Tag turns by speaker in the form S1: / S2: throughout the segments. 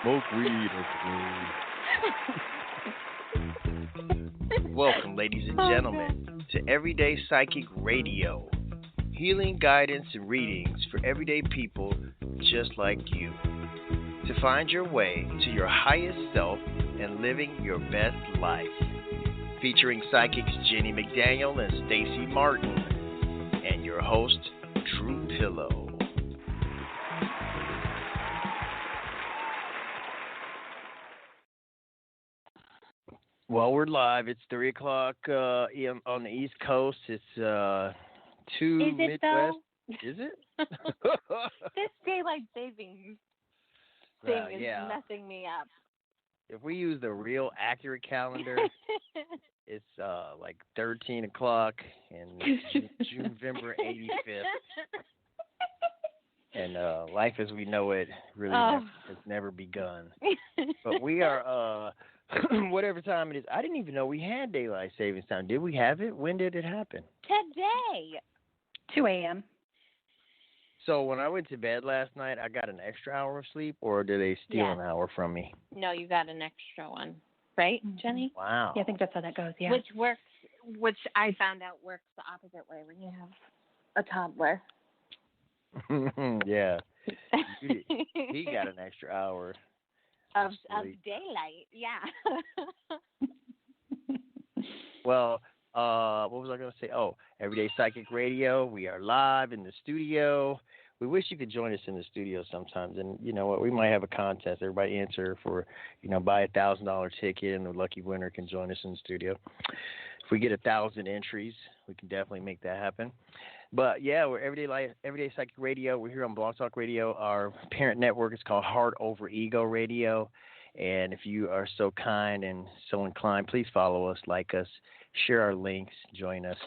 S1: Smoke weed Welcome, ladies and
S2: Oh, God.
S1: gentlemen, to Everyday Psychic Radio. Healing, guidance, and readings for everyday people just like you. To find your way to your highest self and living your best life. Featuring psychics Jennie McDaniel and Stacie Martin. And your host, True Pillow. Well, we're live. It's 3 o'clock on the East Coast. It's 2
S2: Is it
S1: Midwest.
S2: though?
S1: Is it?
S2: This daylight savings thing is
S1: yeah.
S2: messing me up.
S1: If we use the real accurate calendar, it's like 13 o'clock in November 85th. And life as we know it really has never begun. But we are, whatever time it is, I didn't even know we had daylight savings time. Did we have it? When did it happen?
S2: Today.
S3: 2 a.m.
S1: So when I went to bed last night, I got an extra hour of sleep, or did they steal
S2: Yes.
S1: an hour from me?
S2: No, you got an extra one. Right, Jennie?
S1: Wow.
S3: Yeah, I think that's how that goes, yeah.
S2: Which I found out works the opposite way when you have a toddler.
S1: Yeah. He got an extra hour
S2: Of daylight, yeah.
S1: Well, what was I going to say? Oh, Everyday Psychic Radio. We are live in the studio. We wish you could join us in the studio sometimes. And you know what? We might have a contest. Everybody answer for, buy $1,000 ticket, and the lucky winner can join us in the studio. If we get 1,000 entries, we can definitely make that happen. But yeah, we're Everyday Psychic Radio. We're here on Blog Talk Radio. Our parent network is called Heart Over Ego Radio. And if you are so kind and so inclined, please follow us, like us, share our links, join us.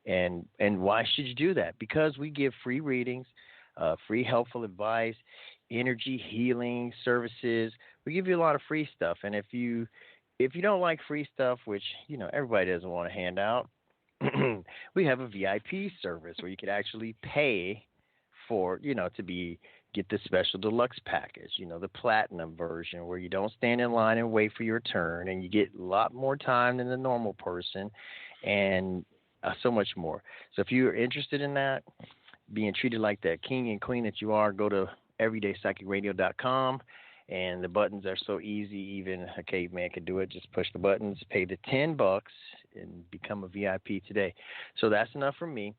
S1: And why should you do that? Because we give free readings, free helpful advice, energy healing services. We give you a lot of free stuff. And if you don't like free stuff, which everybody doesn't want to hand out, we have a VIP service where you could actually pay for, get the special deluxe package, the platinum version where you don't stand in line and wait for your turn, and you get a lot more time than the normal person, and so much more. So if you're interested in that, being treated like that king and queen that you are, go to everydaypsychicradio.com. And the buttons are so easy, even a caveman could do it. Just push the buttons, pay the $10, and become a VIP today. So that's enough for me.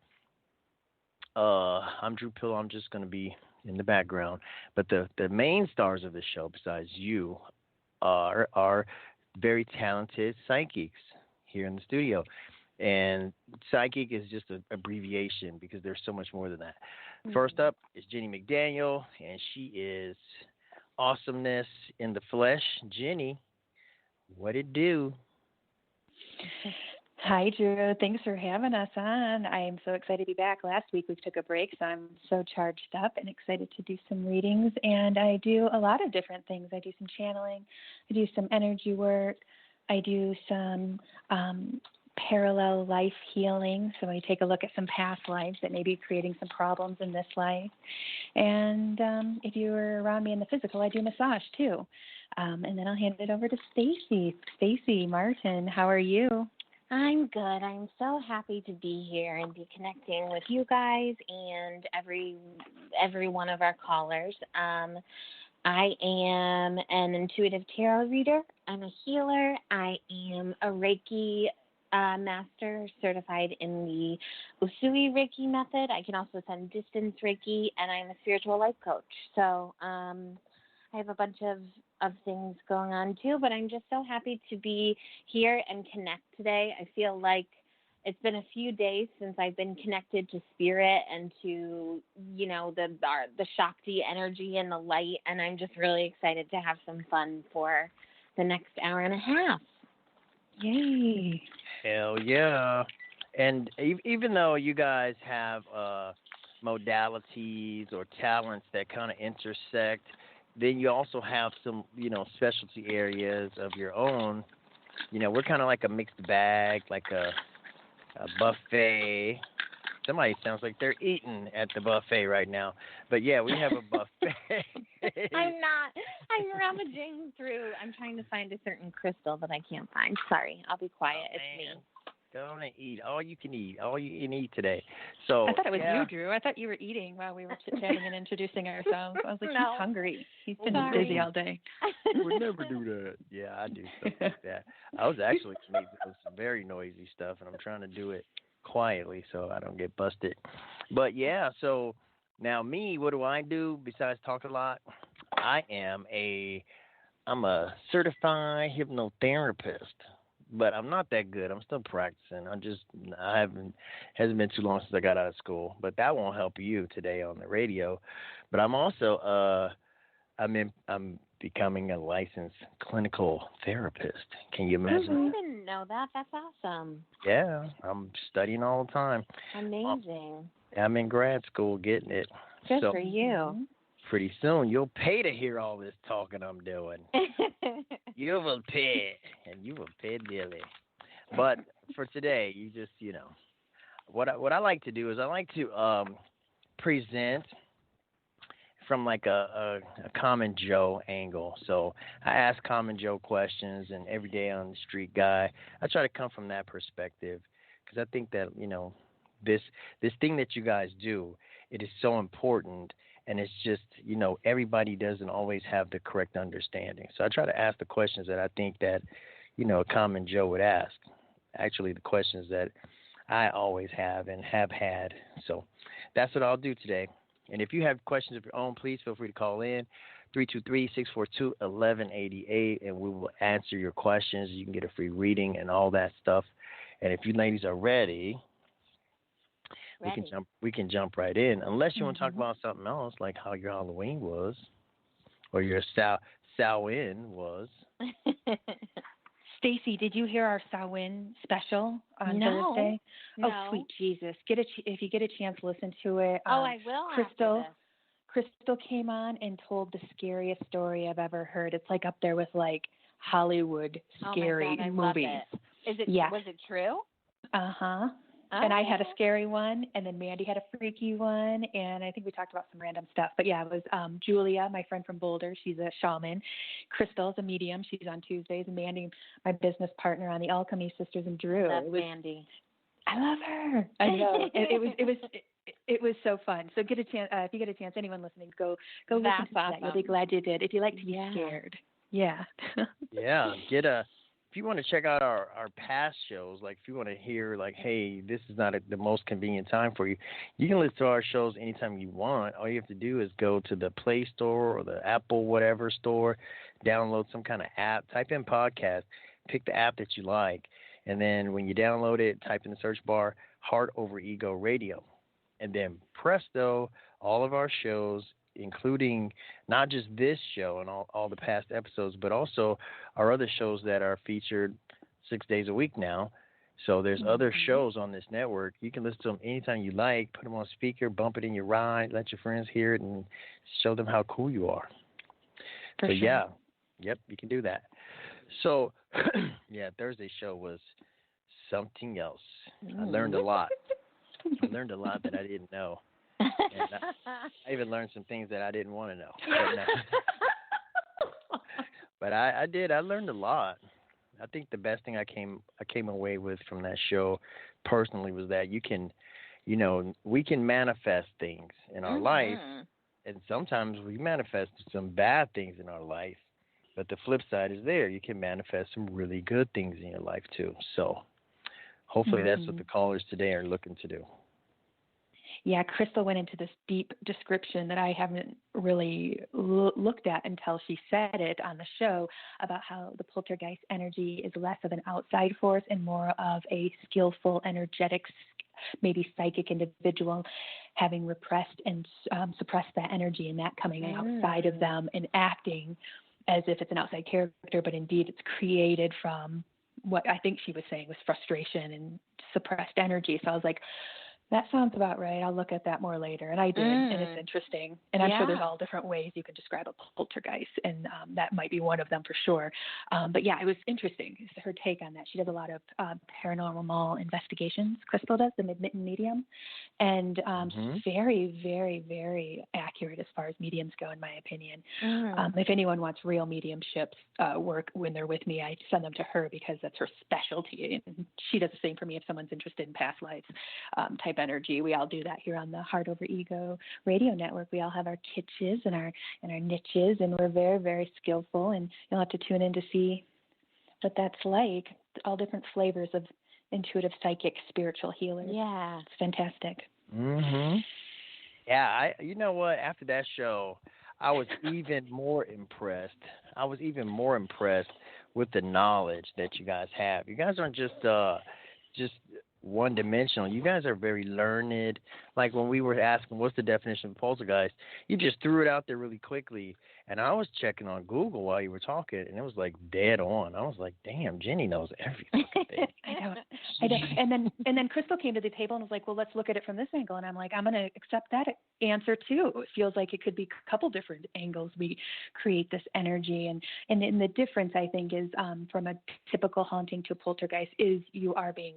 S1: I'm Drew Pillow. I'm just going to be in the background. But the main stars of the show, besides you, are very talented psychics here in the studio. And psychic is just an abbreviation because there's so much more than that. Mm-hmm. First up is Jennie McDaniel, and she is awesomeness in the flesh. Jennie, what it do?
S3: Hi, Drew. Thanks for having us on. I am so excited to be back. Last week we took a break, so I'm so charged up and excited to do some readings. And I do a lot of different things. I do some channeling. I do some energy work. I do some parallel life healing. So I take a look at some past lives that may be creating some problems in this life. And if you were around me in the physical, I do massage too. And then I'll hand it over to Stacie. Stacie Martin, how are you?
S2: I'm good. I'm so happy to be here and be connecting with you guys and every one of our callers. I am an intuitive tarot reader. I'm a healer. I am a Reiki master certified in the Usui Reiki method. I can also send distance Reiki, and I'm a spiritual life coach. So I have a bunch of things going on too, but I'm just so happy to be here and connect today. I feel like it's been a few days since I've been connected to spirit and to, the Shakti energy and the light, and I'm just really excited to have some fun for the next hour and a half.
S3: Yay.
S1: Hell yeah. And even though you guys have modalities or talents that kind of intersect, then you also have some, specialty areas of your own. We're kind of like a mixed bag, like a buffet. Somebody sounds like they're eating at the buffet right now. But yeah, we have a buffet.
S2: I'm not. I'm rummaging through. I'm trying to find a certain crystal that I can't find. Sorry, I'll be quiet. It's me.
S1: Go and eat all you can eat, all you can eat today. So
S3: I thought it was you, Drew. I thought you were eating while we were chit-chatting and introducing ourselves. I was like,
S2: No.
S3: he's hungry. He's been busy all day.
S1: Would never do that. Yeah, I do stuff like that. I was actually making some very noisy stuff, and I'm trying to do it quietly so I don't get busted. But yeah, so now me, what do I do besides talk a lot? I'm a certified hypnotherapist. But I'm not that good. I'm still practicing. Hasn't been too long since I got out of school. But that won't help you today on the radio. But I'm also I'm becoming a licensed clinical therapist. Can you imagine?
S2: I didn't know that. That's awesome.
S1: Yeah, I'm studying all the time.
S2: Amazing.
S1: I'm in grad school getting it.
S2: Good for you.
S1: Pretty soon you'll pay to hear all this talking I'm doing. You will pay, and you will pay dearly. But for today, you just, what I like to do is I like to present from like a common Joe angle. So I ask common Joe questions, and every day on the street guy, I try to come from that perspective because I think that this thing that you guys do, it is so important. And it's just, everybody doesn't always have the correct understanding. So I try to ask the questions that I think that, a common Joe would ask. Actually, the questions that I always have and have had. So that's what I'll do today. And if you have questions of your own, please feel free to call in 323-642-1188, and we will answer your questions. You can get a free reading and all that stuff. And if you ladies are ready. We can jump right in, unless you want to talk about something else, like how your Halloween was, or your Samhain was.
S3: Stacie, did you hear our Samhain special on Thursday?
S2: No.
S3: Oh, sweet Jesus! If you get a chance, listen to it.
S2: I will.
S3: Crystal came on and told the scariest story I've ever heard. It's like up there with like Hollywood scary
S2: movies.
S3: Love
S2: it.
S3: Yeah.
S2: Was it true?
S3: Uh-huh. And I had a scary one, and then Mandy had a freaky one, and I think we talked about some random stuff. But yeah, it was Julia, my friend from Boulder. She's a shaman. Crystal's a medium. She's on Tuesdays. And Mandy, my business partner on the Alchemy Sisters, and Drew.
S2: Mandy.
S3: I love her. I know. It was so fun. So get a chance. If you get a chance, anyone listening, go listen to that. You'll be glad you did. If you like to be scared. Yeah.
S1: Yeah. If you want to check out our past shows, like if you want to hear like, hey, this is not the most convenient time for you, you can listen to our shows anytime you want. All you have to do is go to the Play Store or the Apple whatever store, download some kind of app, type in podcast, pick the app that you like, and then when you download it, type in the search bar, Heart Over Ego Radio. And then presto, all of our shows, including not just this show and all the past episodes, but also our other shows that are featured 6 days a week now. So there's other shows on this network. You can listen to them anytime you like, put them on speaker, bump it in your ride, let your friends hear it, and show them how cool you are.
S3: For sure.
S1: Yeah, yep, you can do that. So, yeah, Thursday's show was something else. I learned a lot. I learned a lot that I didn't know. And I even learned some things that I didn't want to know. But I did. I learned a lot. I think the best thing I came away with from that show personally was that we can manifest things in our life, and sometimes we manifest some bad things in our life. But the flip side is there. You can manifest some really good things in your life too. So hopefully that's what the callers today are looking to do.
S3: Yeah, Crystal went into this deep description that I haven't really looked at until she said it on the show about how the poltergeist energy is less of an outside force and more of a skillful, energetic, maybe psychic individual having repressed and suppressed that energy and that coming outside of them and acting as if it's an outside character, but indeed it's created from what I think she was saying was frustration and suppressed energy. So I was like, That sounds about right. I'll look at that more later. And I did, and it's interesting. And I'm sure there's all different ways you can describe a poltergeist, and that might be one of them for sure. But yeah, it was interesting, her take on that. She does a lot of paranormal investigations. Crystal does, the Midmitten medium, and very, very, very accurate as far as mediums go, in my opinion. If anyone wants real mediumship work when they're with me, I send them to her because that's her specialty. And she does the same for me if someone's interested in past lives type energy. We all do that here on the Heart Over Ego radio network. We all have our kitches and our niches, and we're very, very skillful, and you'll have to tune in to see what that's like, all different flavors of intuitive, psychic, spiritual healers.
S2: Yeah.
S3: It's fantastic.
S1: Yeah, you know what? After that show, I was even more impressed. With the knowledge that you guys have. You guys aren't just one-dimensional. You guys are very learned. Like when we were asking what's the definition of poltergeist, you just threw it out there really quickly. And I was checking on Google while you were talking, and it was like dead on. I was like, damn, Jennie knows everything.
S3: I know. And then Crystal came to the table and was like, well, let's look at it from this angle. And I'm like, I'm going to accept that answer too. It feels like it could be a couple different angles. We create this energy. And the difference, I think, is from a typical haunting to a poltergeist is you are being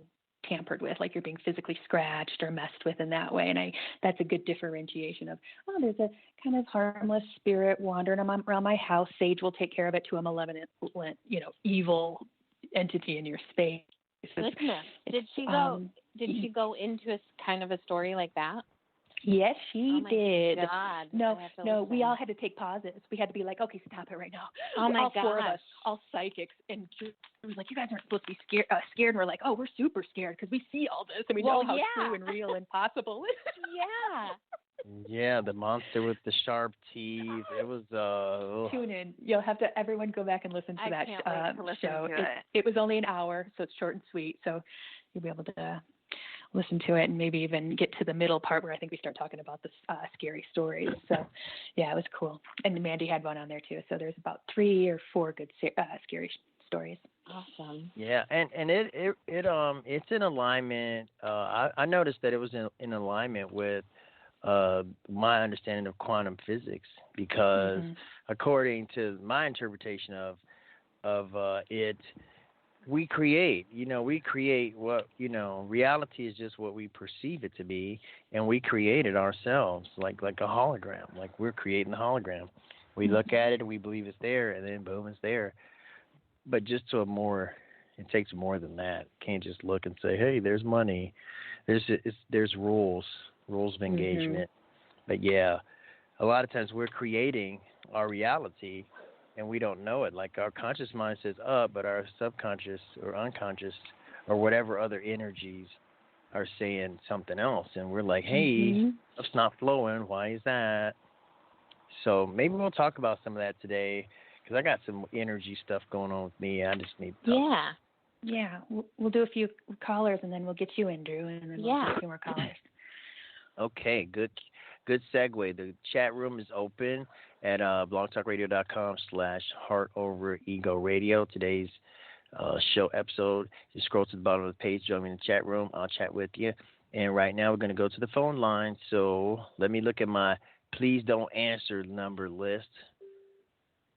S3: tampered with, like you're being physically scratched or messed with in that way. And that's a good differentiation of, there's a kind of harmless spirit wandering around my house. Sage will take care of it, to a malevolent, evil entity in your space.
S2: Goodness. Did she go into a kind of a story like that?
S3: Yes, she did.
S2: God.
S3: No, we all had to take pauses. We had to be like, okay, stop it right now.
S2: Oh my
S3: all
S2: gosh.
S3: 4 of us, all psychics, and it was like, you guys aren't supposed to be scared. And we're like, oh, we're super scared because we see all this and we know how true and real and possible it is.
S1: Yeah, the monster with the sharp teeth. It was
S3: Tune in. You'll have to everyone go back and listen to that show. It was only an hour, so it's short and sweet. So you'll be able to listen to it and maybe even get to the middle part where I think we start talking about the scary stories. So yeah, it was cool. And Mandy had one on there too. So there's about 3 or 4 good scary stories.
S2: Awesome.
S1: Yeah, and it's in alignment. I noticed that it was in alignment with my understanding of quantum physics, because according to my interpretation of it, we create what, reality is just what we perceive it to be, and we create it ourselves, like a hologram. Like we're creating the hologram. We look at it and we believe it's there, and then boom, it's there. But just it takes more than that. You can't just look and say, hey, there's money. There's rules of engagement. But yeah, a lot of times we're creating our reality and we don't know it. Like our conscious mind says up, but our subconscious or unconscious or whatever other energies are saying something else. And we're like, hey, stuff's not flowing. Why is that? So maybe we'll talk about some of that today, because I got some energy stuff going on with me. I just need to talk.
S3: Yeah, we'll do a few callers and then we'll get you in, Drew, and then we'll do a few more callers.
S1: Okay, good segue. The chat room is open at blogtalkradio.com/heartoverego-radio. Today's show episode. You scroll to the bottom of the page, join me in the chat room. I'll chat with you. And right now we're going to go to the phone line. So let me look at my please don't answer number list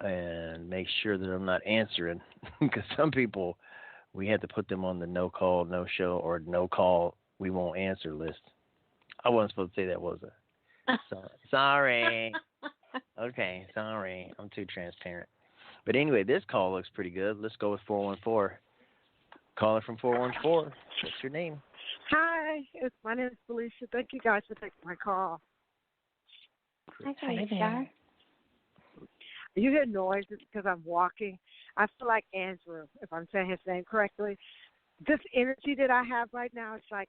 S1: and make sure that I'm not answering, because some people, we had to put them on the no call, no show, or no call, we won't answer list. I wasn't supposed to say that, was I? Sorry. Okay, sorry. I'm too transparent. But anyway, this call looks pretty good. Let's go with 414. Caller from 414. What's your name?
S4: Hi, my name is Felicia. Thank you guys for taking my call.
S3: Hi there.
S4: You hear noises because I'm walking. I feel like Andrew, if I'm saying his name correctly. This energy that I have right now, it's like,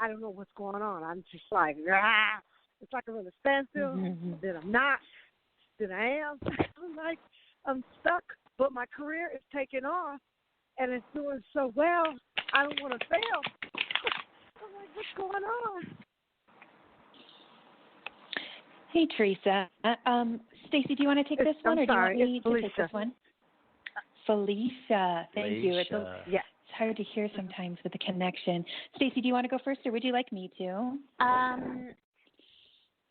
S4: I don't know what's going on. I'm just like, ah. It's like I'm in a standstill. Then I'm not. Then I am. I'm like, I'm stuck. But my career is taking off, and it's doing so well. I don't want to fail. I'm like, what's going on?
S3: Hey, Teresa. Stacie, do you want to take this one, or do you want me to take this one? Felicia. Thank you. It's hard to hear sometimes with the connection. Stacie, do you want to go first, or would you like me to?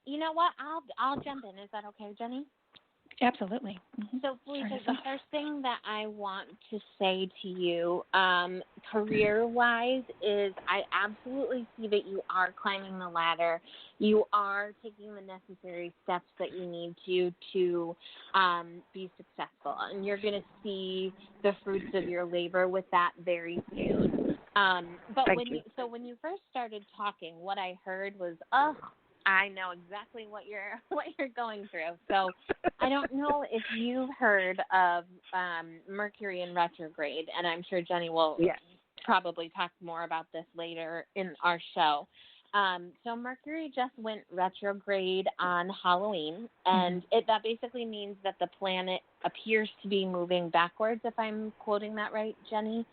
S2: You know what? I'll jump in. Is that okay, Jennie?
S3: Absolutely. Mm-hmm.
S2: So, Felicia, the first thing that I want to say to you, career-wise, is I absolutely see that you are climbing the ladder. You are taking the necessary steps that you need to be successful, and you're going to see the fruits of your labor with that very soon. But when you first started talking, what I heard was, I know exactly what you're going through. So I don't know if you've heard of Mercury in retrograde, and I'm sure Jennie will probably talk more about this later in our show. So Mercury just went retrograde on Halloween, and that basically means that the planet appears to be moving backwards, if I'm quoting that right, Jennie?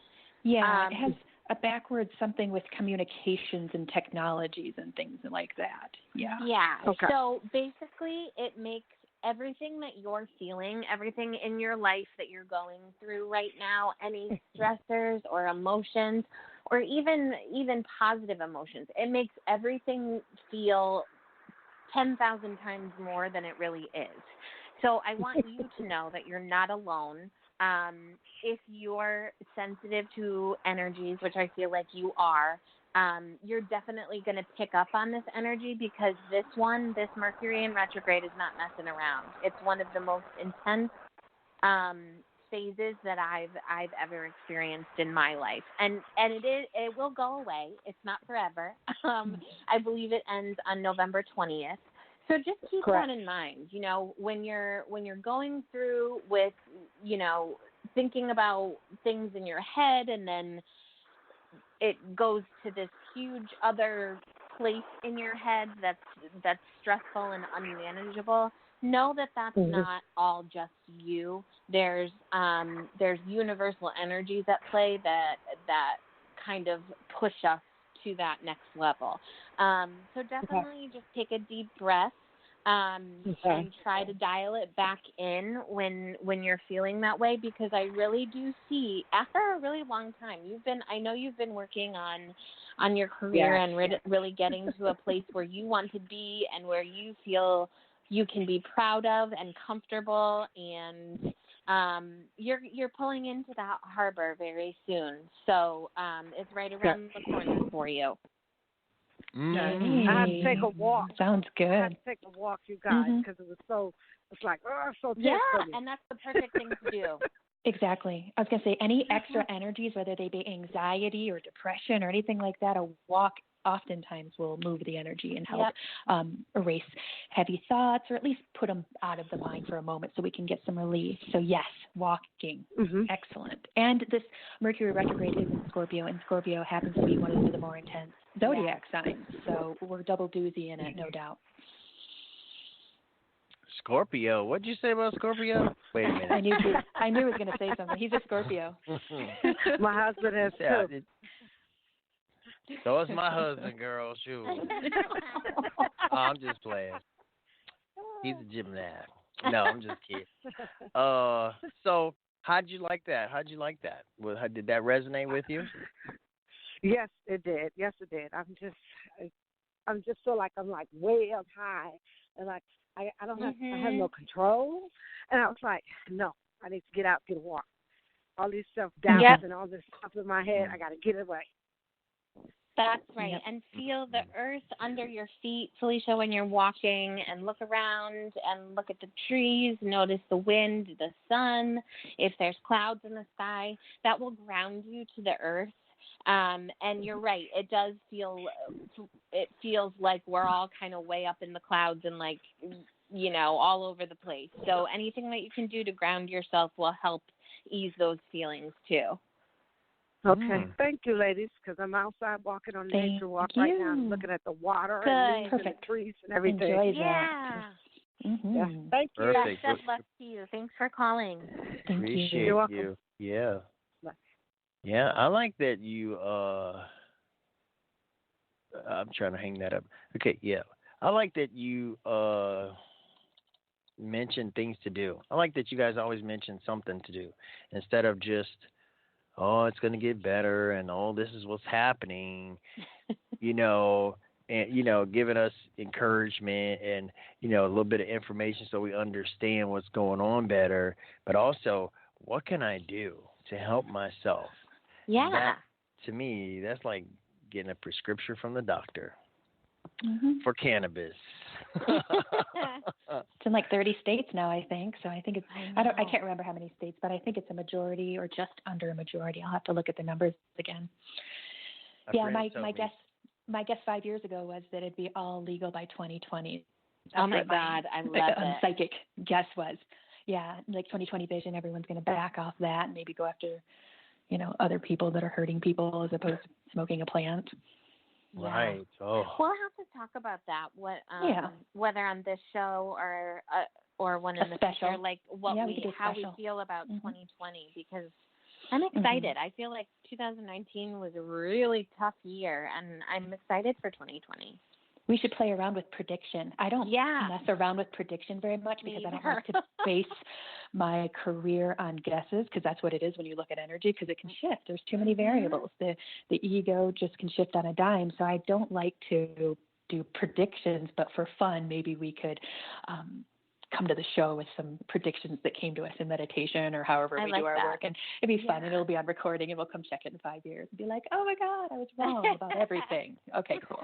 S3: Yeah, it has a backwards something with communications and technologies and things like that. Yeah.
S2: Yeah.
S4: Okay.
S2: So basically it makes everything that you're feeling, everything in your life that you're going through right now, any stressors or emotions or even positive emotions, it makes everything feel 10,000 times more than it really is. So I want you to know that you're not alone. If you're sensitive to energies, which I feel like you are, you're definitely going to pick up on this energy because this Mercury in retrograde is not messing around. It's one of the most intense phases that I've ever experienced in my life, and it will go away. It's not forever. I believe it ends on November 20th. So just keep that in mind, you know, when you're going through with, you know, thinking about things in your head and then it goes to this huge other place in your head that's stressful and unmanageable. Know that that's not all just you. There's universal energies at play that kind of push us to that next level. So definitely just take a deep breath and try to dial it back in when you're feeling that way, because I really do see after a really long time I know you've been working on your career and really getting to a place where you want to be and where you feel you can be proud of and comfortable, and you're pulling into that harbor very soon. So it's right around the corner for you.
S4: I had to take a walk.
S3: Sounds good.
S4: I had to take a walk, you guys, because it was so tense for me.
S2: And that's the perfect thing to do.
S3: Exactly. I was going to say any extra energies, whether they be anxiety or depression or anything like that, a walk oftentimes will move the energy and help erase heavy thoughts, or at least put them out of the mind for a moment so we can get some relief. So yes, walking. Excellent. And this Mercury retrograde is in Scorpio, and Scorpio happens to be one of the more intense zodiac signs. So we're double doozy in it, no doubt.
S1: Scorpio. What did you say about Scorpio? Wait a minute.
S3: I knew he was going to say something. He's a Scorpio.
S4: My husband has too.
S1: So is my husband, girl. Shoot. I'm just playing. He's a gymnast. No, I'm just kidding. So how'd you like that? Well, did that resonate with you?
S4: Yes, it did. I'm just feel like I'm like way up high, and like I don't have I have no control, and I was like, no, I need to get out, get a walk. All these self doubts and all this stuff in my head, I got to get it away.
S2: That's right. And feel the earth under your feet, Felicia, when you're walking, and look around and look at the trees, notice the wind, the sun, if there's clouds in the sky. That will ground you to the earth. And you're right. It feels like we're all kind of way up in the clouds and like, you know, all over the place. So anything that you can do to ground yourself will help ease those feelings too.
S4: Okay. Thank you, ladies, because I'm outside walking on nature walk right now. I'm looking at the water and leaves and the trees and everything.
S3: Enjoy that.
S2: Yeah.
S4: Yeah. Thank you.
S1: Perfect.
S2: Best of luck to you. Thanks for calling.
S1: Appreciate you.
S4: You're welcome.
S1: Yeah. Yeah, I like that you I'm trying to hang that up. Okay, yeah. I like that you mention things to do. I like that you guys always mention something to do instead of just oh, it's going to get better, and oh, this is what's happening, you know, and giving us encouragement and a little bit of information so we understand what's going on better, but also what can I do to help myself?
S2: Yeah.
S1: That, to me, that's like getting a prescription from the doctor for cannabis.
S3: It's in like 30 states now, I think. So I think it's I can't remember how many states, but I think it's a majority or just under a majority. I'll have to look at the numbers again. My guess 5 years ago was that it'd be all legal by 2020.
S2: Oh my God, I love it.
S3: Psychic guess was, like 2020 vision. Everyone's going to back off that and maybe go after, other people that are hurting people as opposed to smoking a plant.
S1: Right. Oh.
S2: We'll have to talk about that. Whether on this show or one in the future, like how we feel about 2020, because I'm excited. I feel like 2019 was a really tough year, and I'm excited for 2020.
S3: We should play around with prediction. I don't mess around with prediction very much because I don't like to base my career on guesses, because that's what it is when you look at energy, because it can shift. There's too many variables. The ego just can shift on a dime. So I don't like to do predictions, but for fun, maybe we could come to the show with some predictions that came to us in meditation or however we do our work. And it'd be fun, and it'll be on recording, and we'll come check it in 5 years and be like, oh my God, I was wrong about everything. Okay, cool.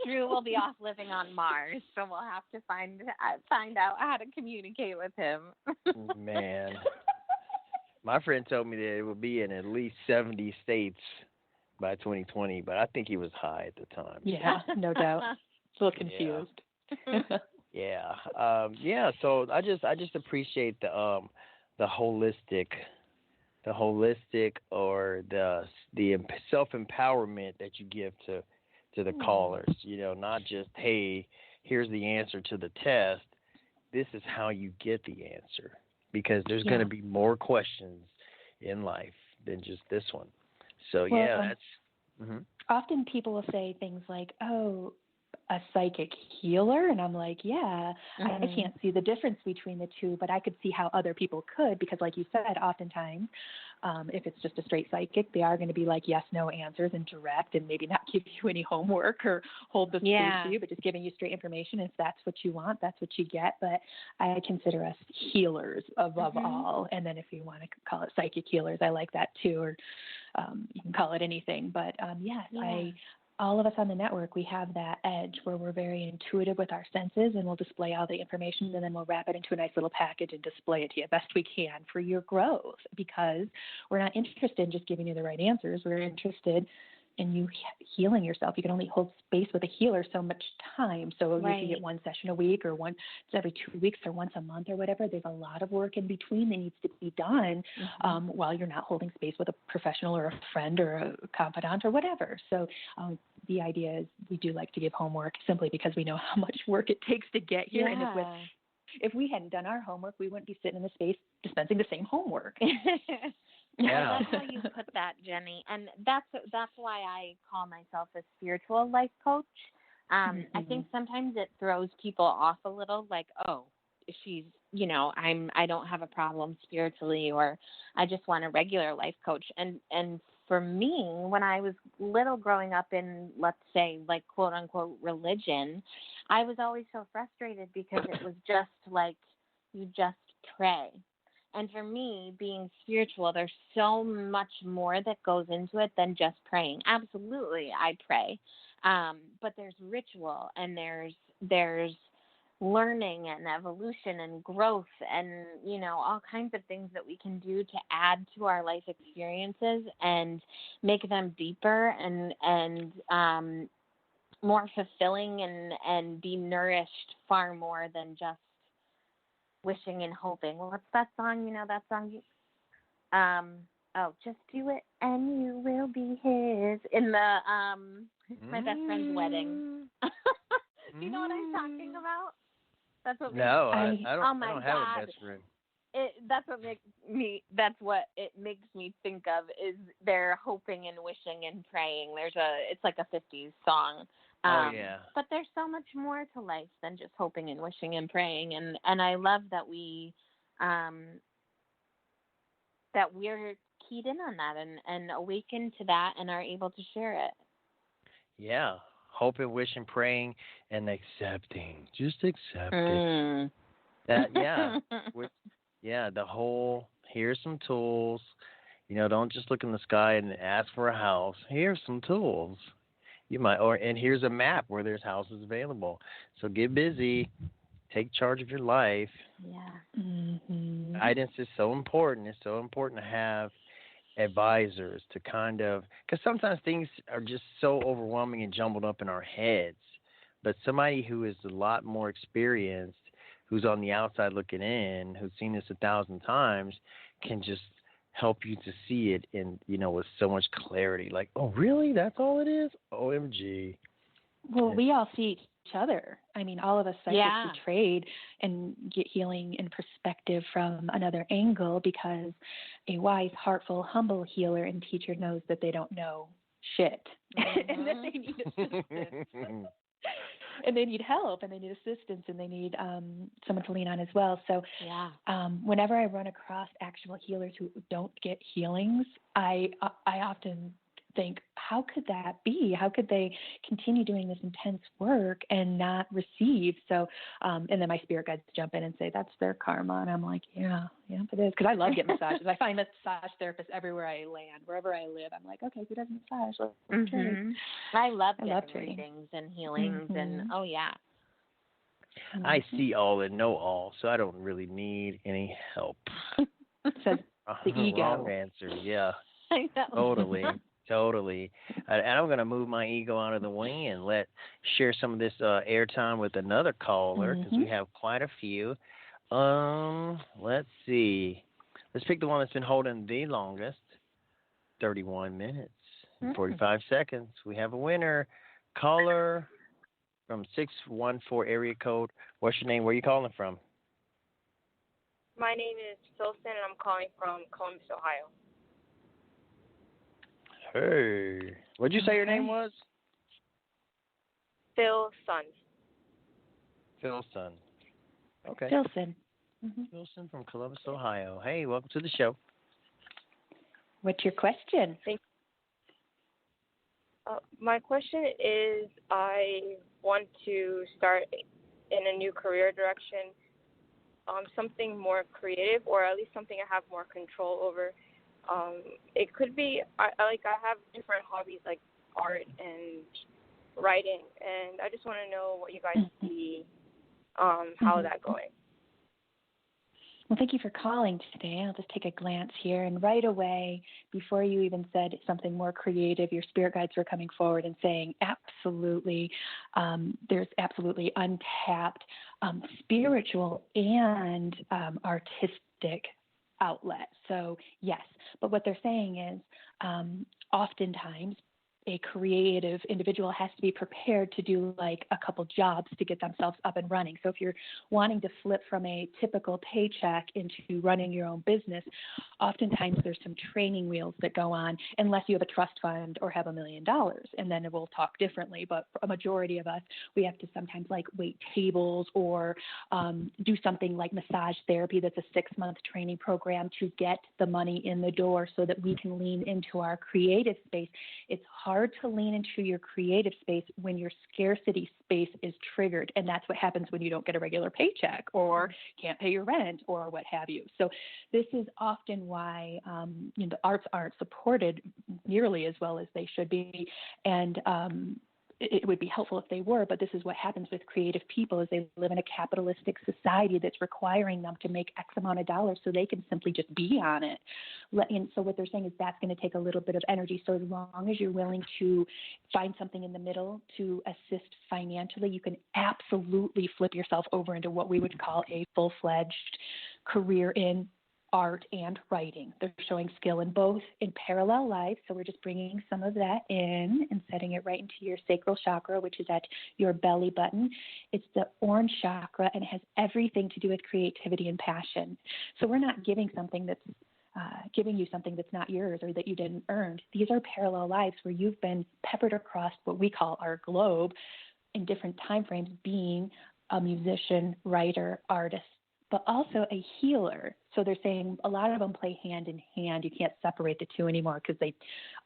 S2: Drew will be off living on Mars, so we'll have to find out how to communicate with him.
S1: Man. My friend told me that it would be in at least 70 states by 2020, but I think he was high at the time.
S3: Yeah, no doubt. A little confused.
S1: Yeah. So I just appreciate the holistic or the self-empowerment that you give to the callers. Not just, hey, here's the answer to the test. This is how you get the answer, because there's going to be more questions in life than just this one. So that's.
S3: Often people will say things like, oh, a psychic healer, and I'm like, I can't see the difference between the two, but I could see how other people could, because like you said, oftentimes if it's just a straight psychic, they are going to be like yes, no answers and direct, and maybe not give you any homework or hold the space for you, but just giving you straight information. If that's what you want, that's what you get. But I consider us healers above all, and then if you want to call it psychic healers, I like that too, or you can call it anything. But all of us on the network, we have that edge where we're very intuitive with our senses, and we'll display all the information, and then we'll wrap it into a nice little package and display it to you best we can for your growth, because we're not interested in just giving you the right answers. We're interested in you healing yourself. You can only hold space with a healer so much time. So you can get one session a week, or once every 2 weeks, or once a month, or whatever. There's a lot of work in between that needs to be done while you're not holding space with a professional or a friend or a confidant or whatever. So the idea is we do like to give homework, simply because we know how much work it takes to get here. And if we hadn't done our homework, we wouldn't be sitting in the space dispensing the same homework.
S2: I love how you put that, Jennie, and that's why I call myself a spiritual life coach. I think sometimes it throws people off a little, like, oh, she's, I don't have a problem spiritually, or I just want a regular life coach. And for me, when I was little, growing up in, let's say, like, quote unquote religion, I was always so frustrated because it was just like, you just pray. And for me, being spiritual, there's so much more that goes into it than just praying. Absolutely, I pray. But there's ritual, and there's learning and evolution and growth and, all kinds of things that we can do to add to our life experiences and make them deeper and more fulfilling and be nourished far more than just wishing and hoping. Well, what's that song? That song? Just do it and you will be his. In the my best friend's wedding. Do you know what I'm talking about? That's what.
S1: No, I don't have a best friend.
S2: That's what it makes me think of, is they're hoping and wishing and praying. It's like a 50s song. But there's so much more to life than just hoping and wishing and praying. And I love that we're keyed in on that and awakened to that and are able to share it.
S1: Yeah. Hoping, wishing, praying, and accepting. Just accept it. That, yeah. The whole, here's some tools. Don't just look in the sky and ask for a house. Here's some tools. You might, and here's a map where there's houses available. So get busy. Take charge of your life.
S2: Yeah.
S1: Guidance is so important. It's so important to have advisors to kind of, because sometimes things are just so overwhelming and jumbled up in our heads. But somebody who is a lot more experienced, who's on the outside looking in, who's seen this 1,000 times, can just help you to see it in, with so much clarity. Like, oh, really? That's all it is? OMG.
S3: Well, we all see each other. I mean, all of us psychics we trade and get healing and perspective from another angle, because a wise, heartful, humble healer and teacher knows that they don't know shit and that they need assistance. And they need help, and they need assistance, and they need someone to lean on as well. So whenever I run across actual healers who don't get healings, I often think, how could that be? How could they continue doing this intense work and not receive? So, and then my spirit guides jump in and say, that's their karma. And I'm like, yeah, it is. Because I love getting massages. I find massage therapists everywhere I land, wherever I live. I'm like, okay, who does massage? Let's trade.
S2: I love readings and healings and,
S1: I see all and know all, so I don't really need any help.
S3: Says the ego.
S1: Wrong answer, yeah.
S2: I know.
S1: Totally. And I'm going to move my ego out of the way and share some of this airtime with another caller, because we have quite a few. Let's see. Let's pick the one that's been holding the longest, 31 minutes and 45 seconds. We have a winner. Caller from 614 area code. What's your name? Where are you calling from?
S5: My name is Philson, and I'm calling from Columbus, Ohio.
S1: Hey. What'd you say your name was?
S5: Philson.
S1: Philson. Okay.
S3: Philson.
S1: Philson from Columbus, Ohio. Hey, welcome to the show.
S3: What's your question?
S5: Thank you. My question is, I want to start in a new career direction, something more creative, or at least something I have more control over. It could be, I have different hobbies like art and writing, and I just want to know what you guys see, how that going.
S3: Well, thank you for calling today. I'll just take a glance here. And right away, before you even said something more creative, your spirit guides were coming forward and saying, absolutely, there's absolutely untapped spiritual and artistic outlet. So yes, but what they're saying is oftentimes a creative individual has to be prepared to do like a couple jobs to get themselves up and running. So if you're wanting to flip from a typical paycheck into running your own business, oftentimes there's some training wheels that go on, unless you have a trust fund or have $1 million, and then we'll talk differently. But for a majority of us, we have to sometimes like wait tables or do something like massage therapy that's a 6-month training program to get the money in the door so that we can lean into our creative space. It's hard to lean into your creative space when your scarcity space is triggered. And that's what happens when you don't get a regular paycheck or can't pay your rent or what have you. So this is often why the arts aren't supported nearly as well as they should be. And it would be helpful if they were, but this is what happens with creative people is they live in a capitalistic society that's requiring them to make X amount of dollars so they can simply just be on it. And so what they're saying is that's going to take a little bit of energy. So as long as you're willing to find something in the middle to assist financially, you can absolutely flip yourself over into what we would call a full-fledged career in art and writing. They're showing skill in both in parallel lives. So we're just bringing some of that in and setting it right into your sacral chakra, which is at your belly button. It's the orange chakra, and it has everything to do with creativity and passion. So we're not giving something that's giving you something that's not yours or that you didn't earn. These are parallel lives where you've been peppered across what we call our globe in different time frames, being a musician, writer, artist, but also a healer. So they're saying a lot of them play hand in hand. You can't separate the two anymore because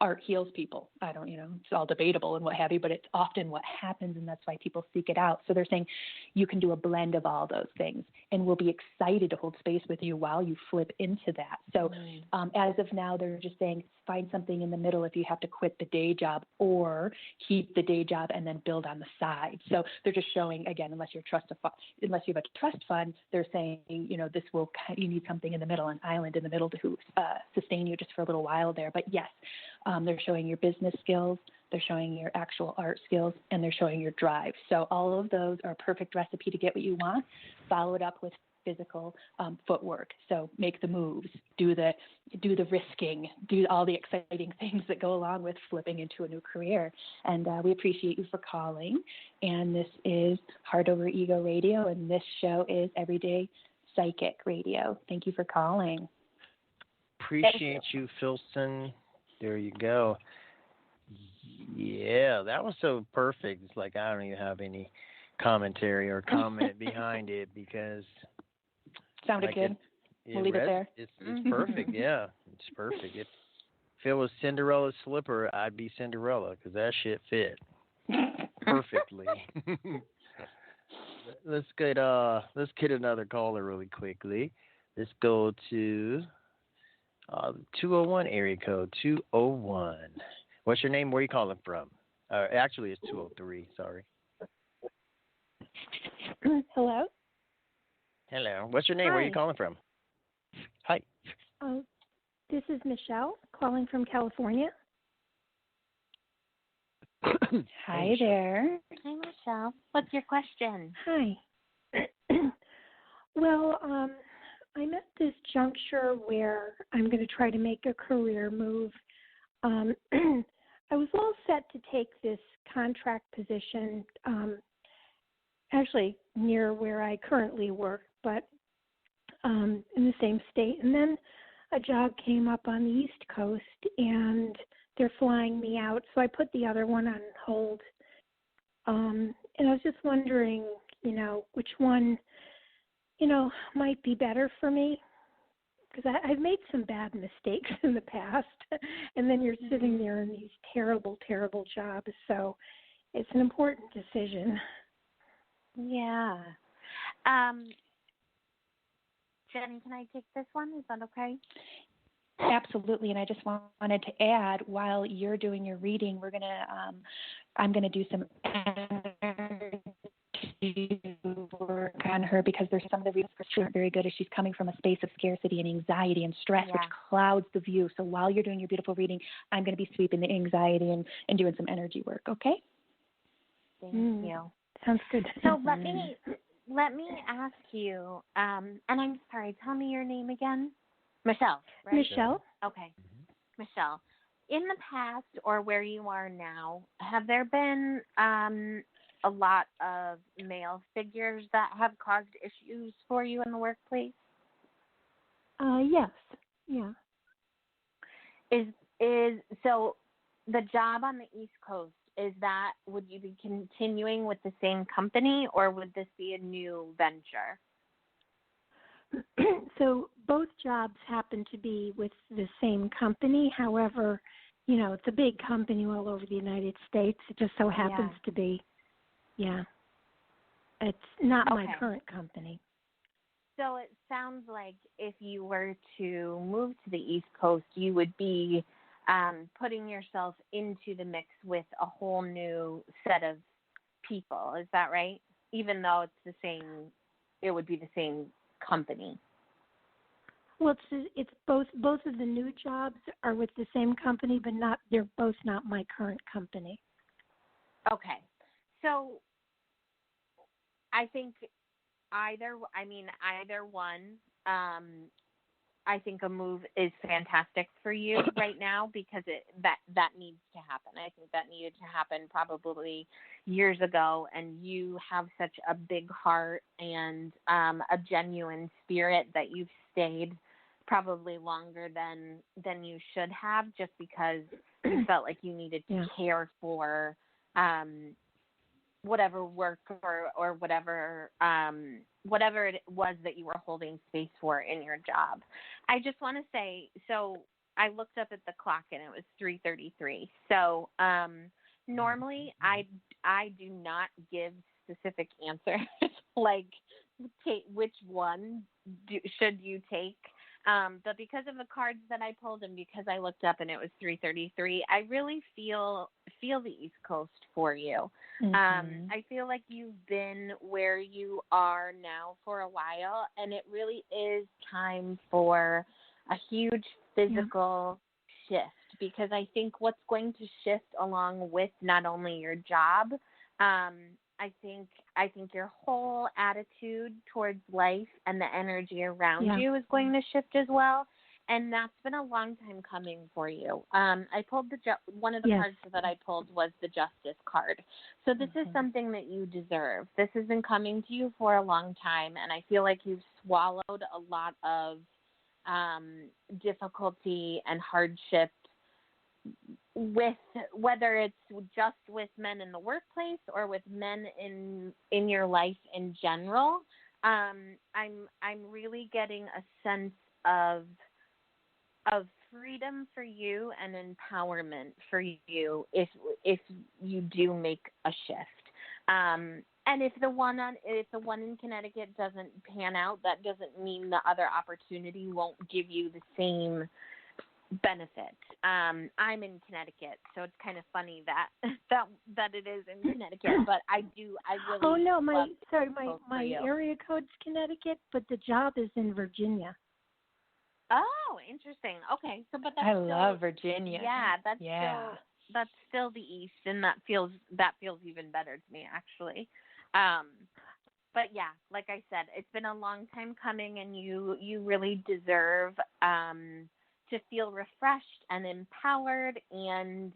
S3: art heals people. I don't, it's all debatable and what have you, but it's often what happens, and that's why people seek it out. So they're saying you can do a blend of all those things, and we'll be excited to hold space with you while you flip into that. So as of now, they're just saying find something in the middle if you have to quit the day job, or keep the day job and then build on the side. So they're just showing, again, unless you have a trust fund, they're saying, you need something in the middle, an island in the middle to sustain you just for a little while there. But yes, they're showing your business skills, they're showing your actual art skills, and they're showing your drive. So all of those are a perfect recipe to get what you want. Follow it up with physical footwork. So make the moves, do the risking, do all the exciting things that go along with flipping into a new career. And we appreciate you for calling. And this is Heart Over Ego Radio, and this show is Everyday Psychic Radio. Thank you for calling.
S1: Appreciate you, Filson. There you go. Yeah, that was so perfect. It's like I don't even have any commentary or comment behind it because
S3: sounded good. We'll leave it there.
S1: It's perfect. Yeah, it's perfect. If it was Cinderella's slipper, I'd be Cinderella because that shit fit perfectly. Let's get another caller really quickly. Let's go to 201 area code 201. What's your name? Where are you calling from? Actually, it's 203. Sorry.
S6: Hello.
S1: Hello. What's your name?
S6: Hi.
S1: Where are you calling from? Hi.
S6: Oh, this is Michelle calling from California.
S3: Hi there.
S2: Hi, Michelle. What's your question?
S6: Hi. Well, I'm at this juncture where I'm going to try to make a career move. I was all set to take this contract position, actually near where I currently work, but in the same state. And then a job came up on the East Coast, and they're flying me out. So I put the other one on hold. And I was just wondering, which one, might be better for me. Because I've made some bad mistakes in the past, and then you're sitting there in these terrible, terrible jobs. So it's an important decision.
S2: Yeah. Jennie, can I take this one? Is that okay?
S3: Absolutely. And I just wanted to add, while you're doing your reading, I'm gonna do some energy work on her, because there's some of the reasons for sure aren't very good as she's coming from a space of scarcity and anxiety and stress, which clouds the view. So while you're doing your beautiful reading, I'm going to be sweeping the anxiety and doing some energy work. Okay?
S2: Thank you.
S6: Sounds good.
S2: So let me ask you, and I'm sorry, tell me your name again. Michelle, right?
S6: Michelle.
S2: Okay. Michelle, in the past or where you are now, have there been a lot of male figures that have caused issues for you in the workplace?
S6: Yes. Yeah.
S2: Is so the job on the East Coast, would you be continuing with the same company, or would this be a new venture?
S6: So both jobs happen to be with the same company. However, it's a big company all over the United States. It just so happens to be. Yeah. It's not my current company.
S2: So it sounds like if you were to move to the East Coast, you would be putting yourself into the mix with a whole new set of people. Is that right? Even though it would be the same company.
S6: Well, it's both of the new jobs are with the same company, but they're both not my current company.
S2: Okay. So I think either one, I think a move is fantastic for you right now, because that needs to happen. I think that needed to happen probably years ago, and you have such a big heart and a genuine spirit that you've stayed probably longer than you should have, just because you felt like you needed to care for whatever work or whatever whatever it was that you were holding space for in your job. I just want to say, so I looked up at the clock and it was 3:33. So normally I do not give specific answers like which one should you take. But because of the cards that I pulled and because I looked up and it was 3:33, I really feel the East Coast for you.
S3: Mm-hmm.
S2: I feel like you've been where you are now for a while, and it really is time for a huge physical shift, because I think what's going to shift along with not only your job, I think your whole attitude towards life and the energy around you is going to shift as well. And that's been a long time coming for you. I pulled one of the cards that I pulled was the Justice card. So this is something that you deserve. This has been coming to you for a long time, and I feel like you've swallowed a lot of difficulty and hardship, with whether it's just with men in the workplace or with men in your life in general. I'm really getting a sense of freedom for you and empowerment for you if you do make a shift. And if the one in Connecticut doesn't pan out, that doesn't mean the other opportunity won't give you the same benefit. I'm in Connecticut, so it's kind of funny that it is in Connecticut, but I really.
S6: Oh no, my area code's Connecticut, but the job is in Virginia.
S2: Oh, interesting. Okay, so but
S3: I love Virginia.
S2: Yeah, that's still the East, and that feels even better to me, actually. But yeah, like I said, it's been a long time coming, and you really deserve to feel refreshed and empowered, and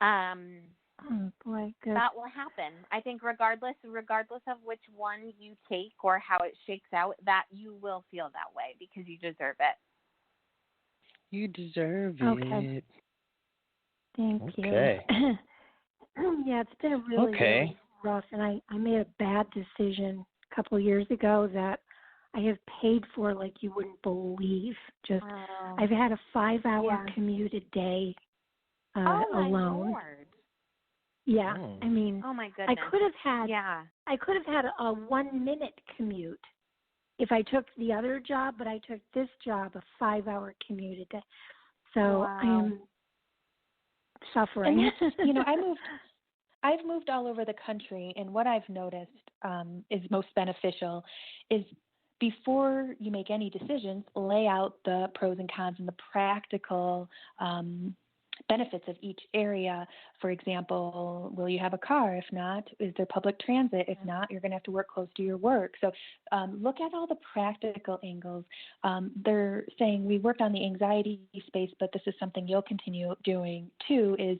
S6: oh boy, good.
S2: that will happen. I think regardless of which one you take or how it shakes out, that you will feel that way because you deserve it.
S1: You deserve
S6: it. Thank you. Yeah, it's been really rough, and I made a bad decision a couple of years ago that I have paid for like you wouldn't believe. I've had a 5-hour commute a day alone.
S2: My Lord.
S6: Yeah, I mean,
S2: oh my goodness.
S6: I could have had a 1-minute commute if I took the other job, but I took this job, a 5-hour commute a day. So I'm suffering.
S3: And I've moved all over the country, and what I've noticed is most beneficial is before you make any decisions, lay out the pros and cons and the practical benefits of each area. For example, will you have a car? If not, is there public transit? If not, you're going to have to work close to your work. So look at all the practical angles. They're saying we worked on the anxiety space, but this is something you'll continue doing too, is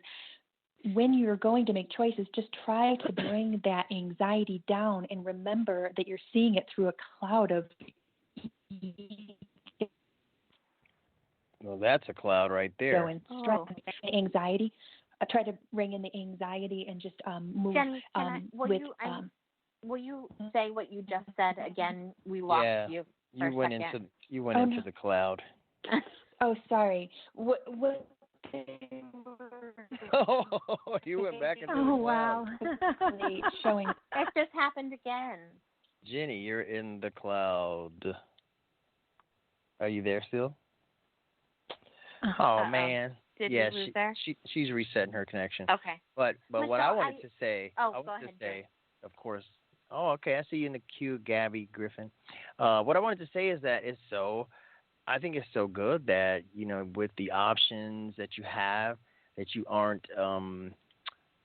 S3: when you're going to make choices, just try to bring that anxiety down and remember that you're seeing it through a cloud of
S1: Well, that's a cloud right there.
S3: And stress and anxiety. I try to bring in the anxiety and just move.
S2: Jennie, will you say what you just said again? We lost you.
S1: You went into the cloud.
S3: Oh, sorry. What
S1: Oh, you went back into the cloud.
S6: Oh, wow.
S3: Showing.
S2: It just happened again.
S1: Jennie, you're in the cloud. Are you there still? Oh, man.
S2: Did you lose there?
S1: She's resetting her connection.
S2: Okay.
S1: But what I wanted to say,
S2: Jay.
S1: of course. Oh, okay. I see you in the queue, Gabby Griffin. What I wanted to say is that I think it's so good that, with the options that you have, that you aren't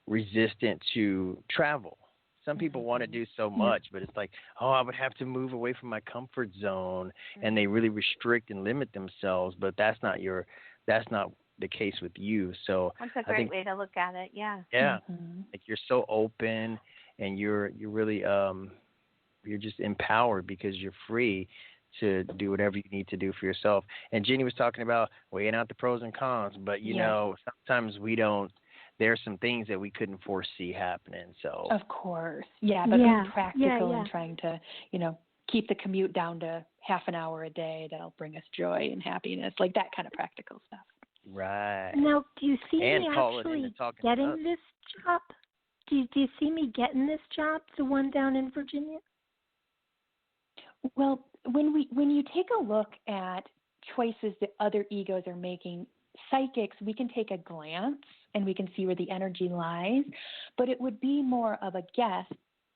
S1: resistant to travel. Some people want to do so much, but it's like, I would have to move away from my comfort zone, and they really restrict and limit themselves. But that's not the case with you. So
S2: that's a great way to look at it. Yeah.
S1: Yeah. Like you're so open, and you're really you're just empowered because you're free to do whatever you need to do for yourself. And Jennie was talking about weighing out the pros and cons, but sometimes we don't there's some things that we couldn't foresee happening. So
S3: Of course. Yeah, but being practical and trying to, keep the commute down to half an hour a day, that'll bring us joy and happiness, like that kind of practical stuff.
S1: right.
S6: Now, do you see
S1: And
S6: me
S1: call it in
S6: actually
S1: and talking
S6: getting
S1: to us.
S6: this job? Do you see me getting this job, the one down in Virginia?
S3: Well, when you take a look at choices that other egos are making, psychics, we can take a glance and we can see where the energy lies, but it would be more of a guess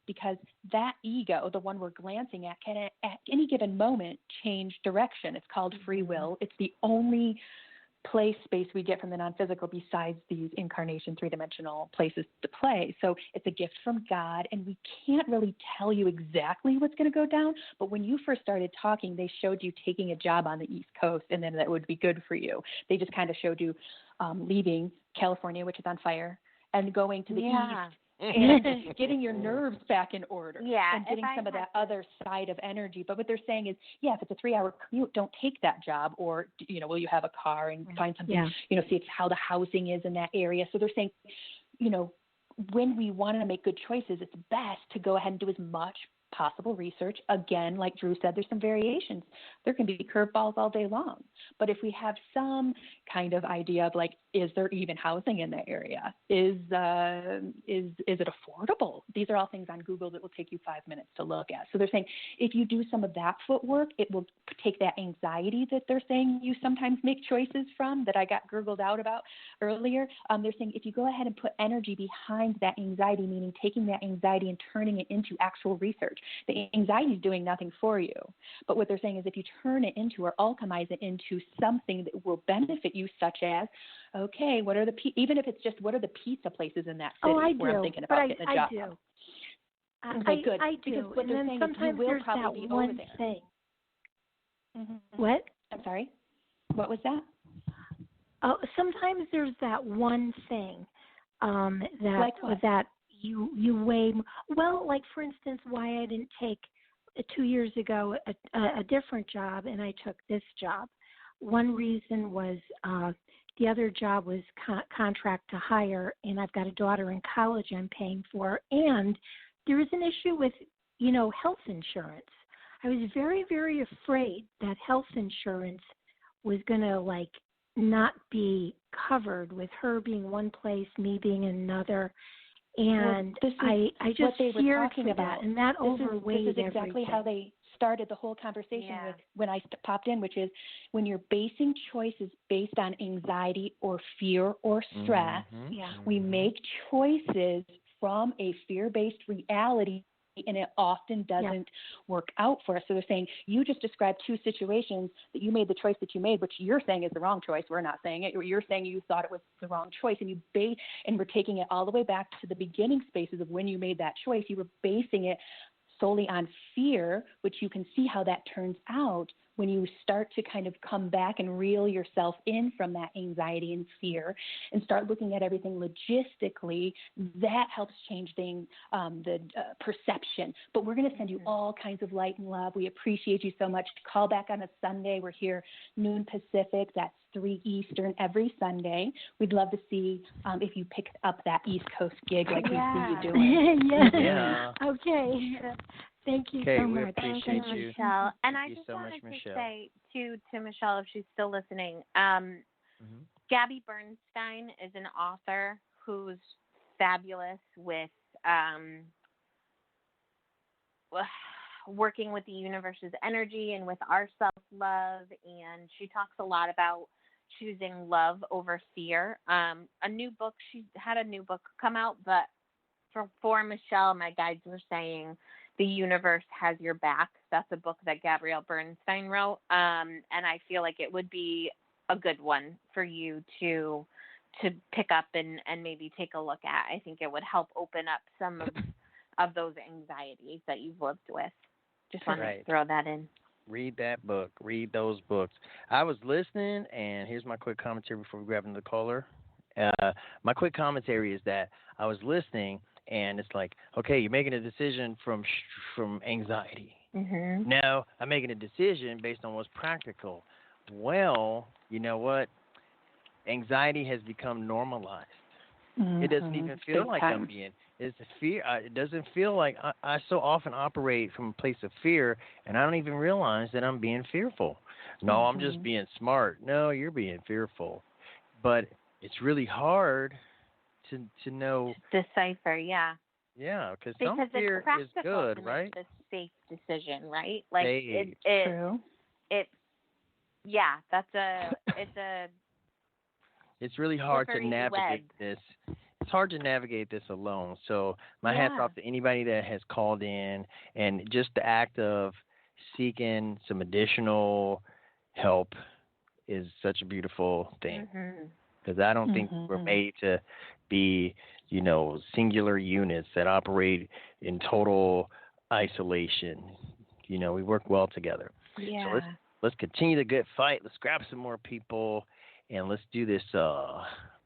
S3: because that ego, the one we're glancing at, can at any given moment change direction. It's called free will. It's the only play space we get from the non-physical besides these incarnation three-dimensional places to play. So it's a gift from God, and we can't really tell you exactly what's going to go down, but when you first started talking, they showed you taking a job on the East Coast, and then that would be good for you. They just kind of showed you leaving California, which is on fire, and going to the East, and getting your nerves back in order, and getting some of that other side of energy. But what they're saying is, if it's a 3-hour commute, don't take that job, or will you have a car and find something, see if how the housing is in that area. So they're saying, when we want to make good choices, it's best to go ahead and do as much possible research. Again, like Drew said, there's some variations. There can be curveballs all day long. But if we have some kind of idea of is there even housing in the area? Is it affordable? These are all things on Google that will take you 5 minutes to look at. So they're saying if you do some of that footwork, it will take that anxiety that they're saying you sometimes make choices from that I got gurgled out about earlier. They're saying if you go ahead and put energy behind that anxiety, meaning taking that anxiety and turning it into actual research. The anxiety is doing nothing for you. But what they're saying is if you turn it into or alchemize it into something that will benefit you, such as, okay, what are even if it's just what are the pizza places in that city where I'm thinking about getting a job? Okay, good.
S6: I do.
S3: Because what
S6: and
S3: they're
S6: then
S3: saying
S6: sometimes
S3: is you will
S6: there's
S3: probably
S6: that
S3: be
S6: one
S3: over there.
S6: thing.
S3: Mm-hmm.
S6: What?
S3: I'm sorry? What was that?
S6: Oh, sometimes there's that one thing that you weigh. Well, like for instance, why I didn't take 2 years ago a different job and I took this job. One reason was the other job was contract to hire, and I've got a daughter in college I'm paying for, and there is an issue with health insurance. I was very, very afraid that health insurance was going to not be covered with her being one place, me being in another. And I just feared for that, and that overweighed
S3: everything. This is exactly how they started the whole conversation with when I popped in, which is when you're basing choices based on anxiety or fear or stress, we make choices from a fear-based reality, and it often doesn't work out for us. So they're saying you just described two situations that you made the choice that you made, which you're saying is the wrong choice. We're not saying it. You're saying you thought it was the wrong choice, and and we're taking it all the way back to the beginning spaces of when you made that choice. You were basing it solely on fear, which you can see how that turns out when you start to kind of come back and reel yourself in from that anxiety and fear and start looking at everything logistically. That helps change the perception. But we're going to send you all kinds of light and love. We appreciate you so much. Call back on a Sunday. We're here noon Pacific. That's 3 Eastern every Sunday. We'd love to see if you pick up that East Coast gig like we see you doing.
S6: Okay. Thank you so much.
S1: Appreciate
S2: Thank you, Michelle. And I just
S1: so
S2: wanted
S1: much,
S2: to say to Michelle, if she's still listening, Gabby Bernstein is an author who's fabulous with working with the universe's energy and with our self-love, and she talks a lot about choosing love over fear. She had a new book come out, but for Michelle, my guides were saying The Universe Has Your Back. That's a book that Gabrielle Bernstein wrote, and I feel like it would be a good one for you to pick up and maybe take a look at. I think it would help open up some of those anxieties that you've lived with. Just wanted to throw that in.
S1: Read that book. Read those books. I was listening, and here's my quick commentary before we grab another caller. My quick commentary is that I was listening, and it's like, okay, you're making a decision from anxiety.
S2: Mm-hmm.
S1: No, I'm making a decision based on what's practical. Well, you know what? Anxiety has become normalized. It doesn't even feel
S3: Big
S1: like
S3: time.
S1: I'm being. It's a fear. It doesn't feel like I so often operate from a place of fear, and I don't even realize that I'm being fearful. No, I'm just being smart. No, you're being fearful. But it's really hard to know.
S2: Decipher, yeah.
S1: Yeah, because
S2: Because
S1: some fear
S2: it's practical
S1: is good,
S2: to
S1: right?
S2: make the safe decision, right? Like
S1: Hey.
S3: True.
S2: Yeah,
S1: It's really hard to
S2: slippery
S1: navigate
S2: web.
S1: this. It's hard to navigate this alone. So my hat's off to anybody that has called in, and just the act of seeking some additional help is such a beautiful thing. Because I don't think we're made to be, singular units that operate in total isolation. We work well together.
S2: Yeah.
S1: So let's continue the good fight. Let's grab some more people, and let's do this.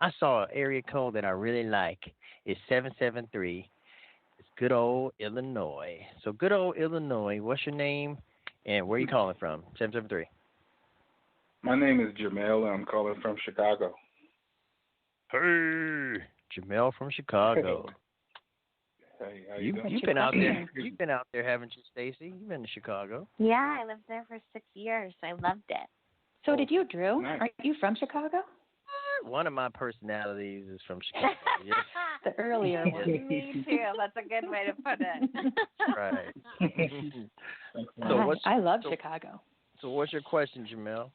S1: I saw an area code that I really like. It's 773. It's good old Illinois. So good old Illinois. What's your name, and where are you calling from? 773.
S7: My name is Jamel, and I'm calling from Chicago.
S1: Hey, Jamel from Chicago.
S7: Hey, how you doing?
S1: You've been out there. You've been out there, haven't you, Stacie? You've been to Chicago.
S2: Yeah, I lived there for 6 years. I loved it.
S3: So did you, Drew?
S7: Nice.
S3: Aren't you from Chicago?
S1: One of my personalities is from Chicago. Yes.
S3: The earlier one.
S2: Me too. That's a good way to put it.
S1: Right.
S3: I love Chicago.
S1: So what's your question, Jamel?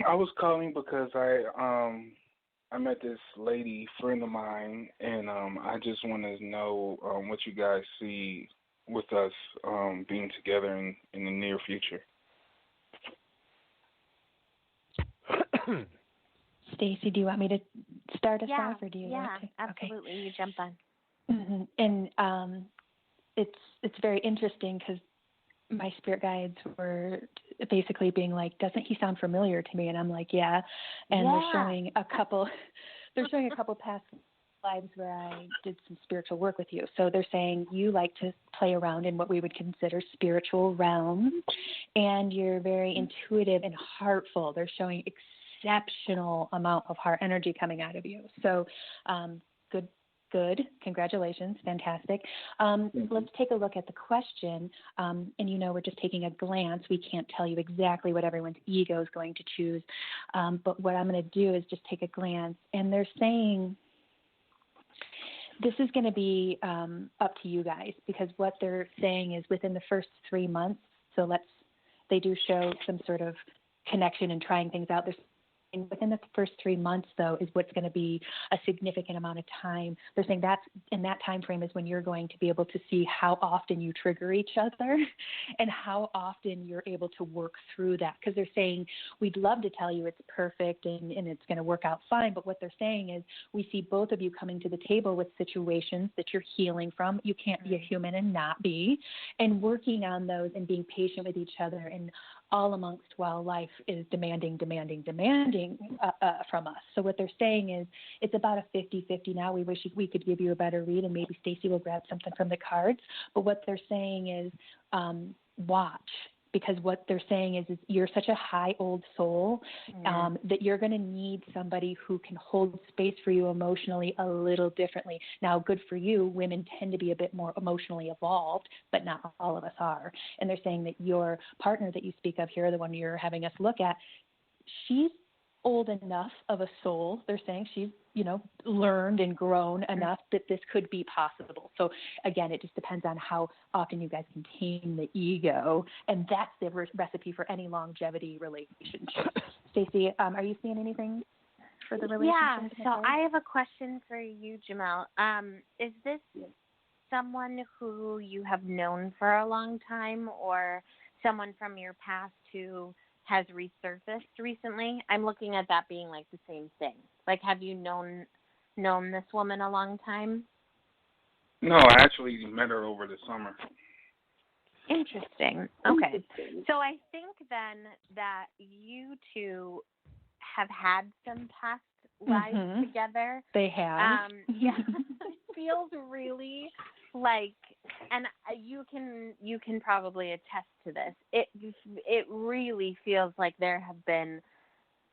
S7: I was calling because I met this lady friend of mine, and I just want to know what you guys see with us being together in the near future.
S3: Stacie, do you want me to start us off, or do you
S2: want
S3: to?
S2: Yeah, absolutely. Okay. You jump on.
S3: And it's very interesting because my spirit guides were basically being like, doesn't he sound familiar to me? And I'm like, yeah. And they're showing a couple past lives where I did some spiritual work with you. So they're saying you like to play around in what we would consider spiritual realms, and you're very intuitive and heartful. They're showing exceptional amount of heart energy coming out of you. So good. Congratulations. Fantastic. Let's take a look at the question. And we're just taking a glance. We can't tell you exactly what everyone's ego is going to choose. But what I'm going to do is just take a glance. And they're saying this is going to be up to you guys, because what they're saying is within the first 3 months. So they do show some sort of connection and trying things out. And within the first 3 months, though, is what's going to be a significant amount of time. They're saying that's in that time frame is when you're going to be able to see how often you trigger each other and how often you're able to work through that. Because they're saying we'd love to tell you it's perfect and it's going to work out fine. But what they're saying is we see both of you coming to the table with situations that you're healing from. You can't be a human and not be. And working on those and being patient with each other, and all amongst while life is demanding from us. So what they're saying is it's about a 50-50 now. We wish we could give you a better read, and maybe Stacie will grab something from the cards. But what they're saying is watch, because what they're saying is you're such a high old soul that you're going to need somebody who can hold space for you emotionally a little differently. Now, good for you, women tend to be a bit more emotionally evolved, but not all of us are. And they're saying that your partner that you speak of here, the one you're having us look at, she's old enough of a soul. They're saying she's, learned and grown enough that this could be possible. So again, it just depends on how often you guys can tame the ego. And that's the recipe for any longevity relationship. Stacie, are you seeing anything for the relationship?
S2: Yeah. So I have a question for you, Jamel. Is this someone who you have known for a long time, or someone from your past who has resurfaced recently? I'm looking at that being like the same thing. Like, have you known this woman a long time?
S7: No, I actually met her over the summer.
S2: Interesting. Okay. So I think then that you two have had some past lives together.
S3: They have.
S2: Yeah. It feels really like, and you can probably attest to this. It really feels like there have been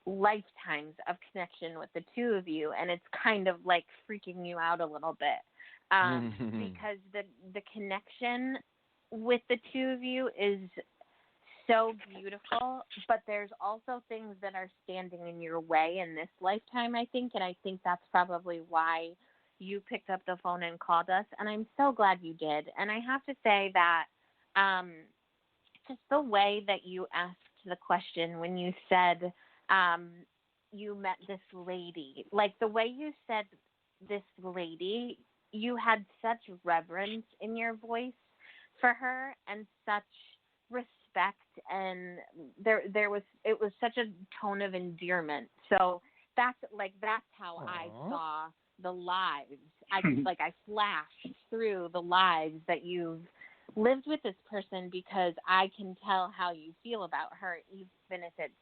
S2: lifetimes of connection with the two of you, and it's kind of like freaking you out a little bit because the connection with the two of you is so beautiful, but there's also things that are standing in your way in this lifetime, I think, and I think that's probably why you picked up the phone and called us, and I'm so glad you did. And I have to say that just the way that you asked the question when you said you met this lady, like the way you said this lady, you had such reverence in your voice for her and such respect, and it was such a tone of endearment. So that's how
S1: Aww.
S2: I saw the lives. I flashed through the lives that you've lived with this person, because I can tell how you feel about her, even if it's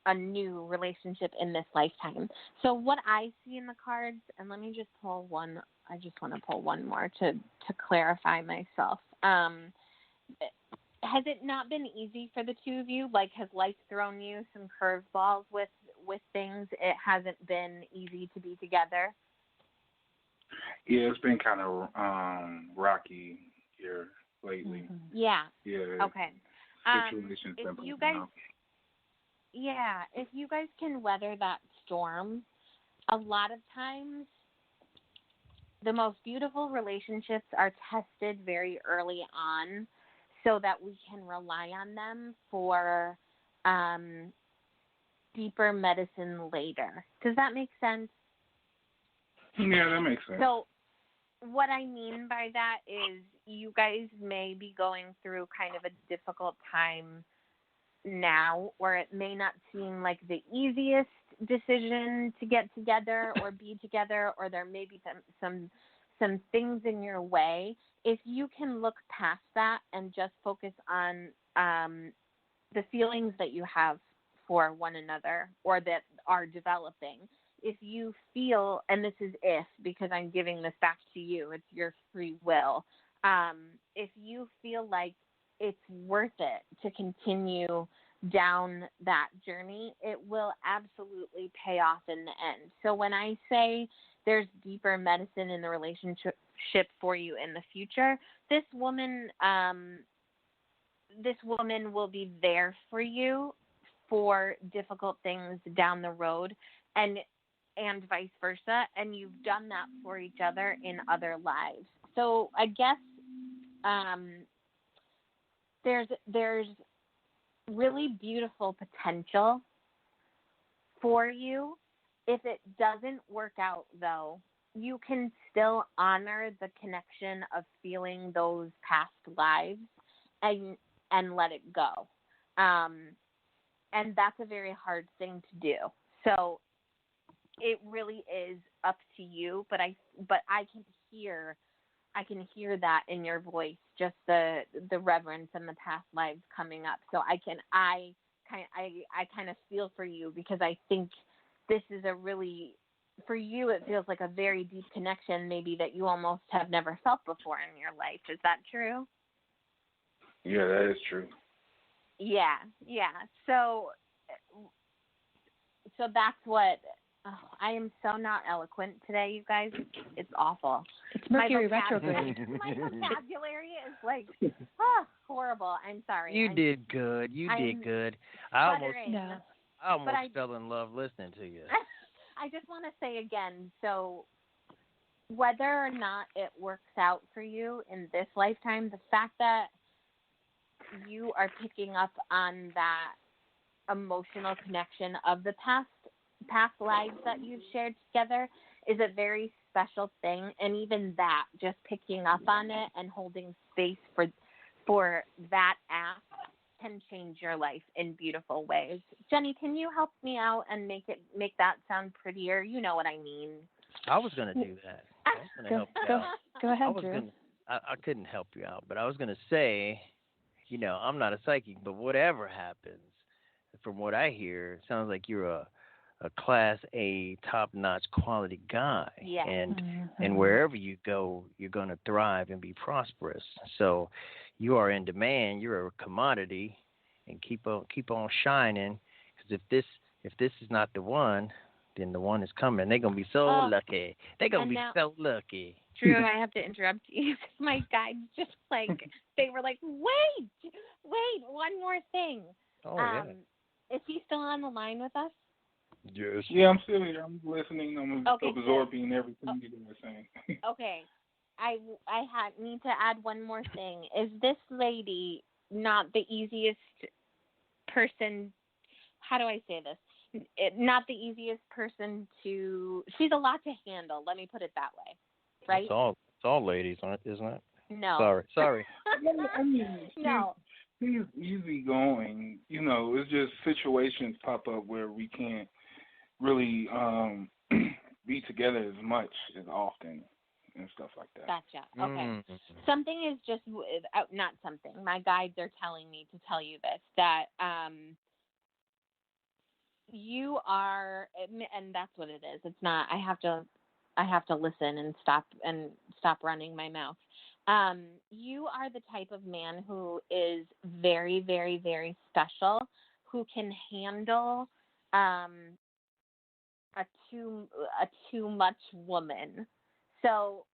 S2: a new relationship in this lifetime. So what I see in the cards, and let me just pull one. I just want to pull one more to clarify myself. Has it not been easy for the two of you? Like, has life thrown you some curveballs with things? It hasn't been easy to be together?
S7: Yeah, it's been kind of rocky here lately.
S2: Mm-hmm. Yeah.
S7: Yeah.
S2: Okay.
S7: Situation's been
S2: if you guys can weather that storm, a lot of times the most beautiful relationships are tested very early on, so that we can rely on them for deeper medicine later. Does that make sense?
S7: Yeah, that makes sense.
S2: So what I mean by that is you guys may be going through kind of a difficult time now, or it may not seem like the easiest decision to get together or be together, or there may be some things in your way. If you can look past that and just focus on the feelings that you have for one another or that are developing, if you feel, and this is because I'm giving this back to you, it's your free will, if you feel like it's worth it to continue down that journey, it will absolutely pay off in the end. So when I say there's deeper medicine in the relationship for you in the future, this woman will be there for you for difficult things down the road, and vice versa, and you've done that for each other in other lives. So I guess there's really beautiful potential for you. If it doesn't work out, though, you can still honor the connection of feeling those past lives and let it go. And that's a very hard thing to do. So it really is up to you, but I can hear that in your voice, just the reverence and the past lives coming up. So I kind of feel for you, because I think this is a really, for you, it feels like a very deep connection, maybe that you almost have never felt before in your life. Is that true?
S7: Yeah, that is true.
S2: Yeah. So that's what. Oh, I am so not eloquent today, you guys. It's awful.
S3: It's Mercury retrograde.
S2: My vocabulary is like horrible. I'm sorry.
S1: You did good. I almost fell in love listening to you.
S2: I just want to say again, so whether or not it works out for you in this lifetime, the fact that you are picking up on that emotional connection of the past lives that you've shared together is a very special thing. And even that, just picking up on it and holding space for that act can change your life in beautiful ways. Jennie, can you help me out and make that sound prettier? You know what I mean.
S1: I was going to do that. I was going to help you out.
S3: Go ahead, Drew.
S1: I couldn't help you out, but I was going to say, I'm not a psychic, but whatever happens, from what I hear, it sounds like you're a Class A, top-notch quality guy.
S2: Yeah.
S1: And wherever you go, you're going to thrive and be prosperous. So you are in demand. You're a commodity, and keep on shining. Because if this is not the one, then the one is coming. They're gonna be so lucky. They're gonna be so lucky.
S2: Drew, I have to interrupt you. My guides just they were like, wait, one more thing.
S1: Oh yeah.
S2: Is he still on the line with us?
S1: Yes.
S7: Yeah, I'm still here. I'm listening. I'm absorbing everything you guys are saying.
S2: Okay. I need to add one more thing. Is this lady not the easiest person? How do I say this? Not the easiest person to. She's a lot to handle. Let me put it that way. Right?
S1: It's all ladies, isn't it?
S2: No.
S1: Sorry.
S7: I mean,
S2: no.
S7: She's easygoing. It's just situations pop up where we can't really be together as much as often and stuff like that.
S2: Gotcha. Okay. Something is just not something. My guides are telling me to tell you this, that you are, and that's what it is. It's not. I have to listen and stop running my mouth. You are the type of man who is very, very, very special, who can handle a too much woman. So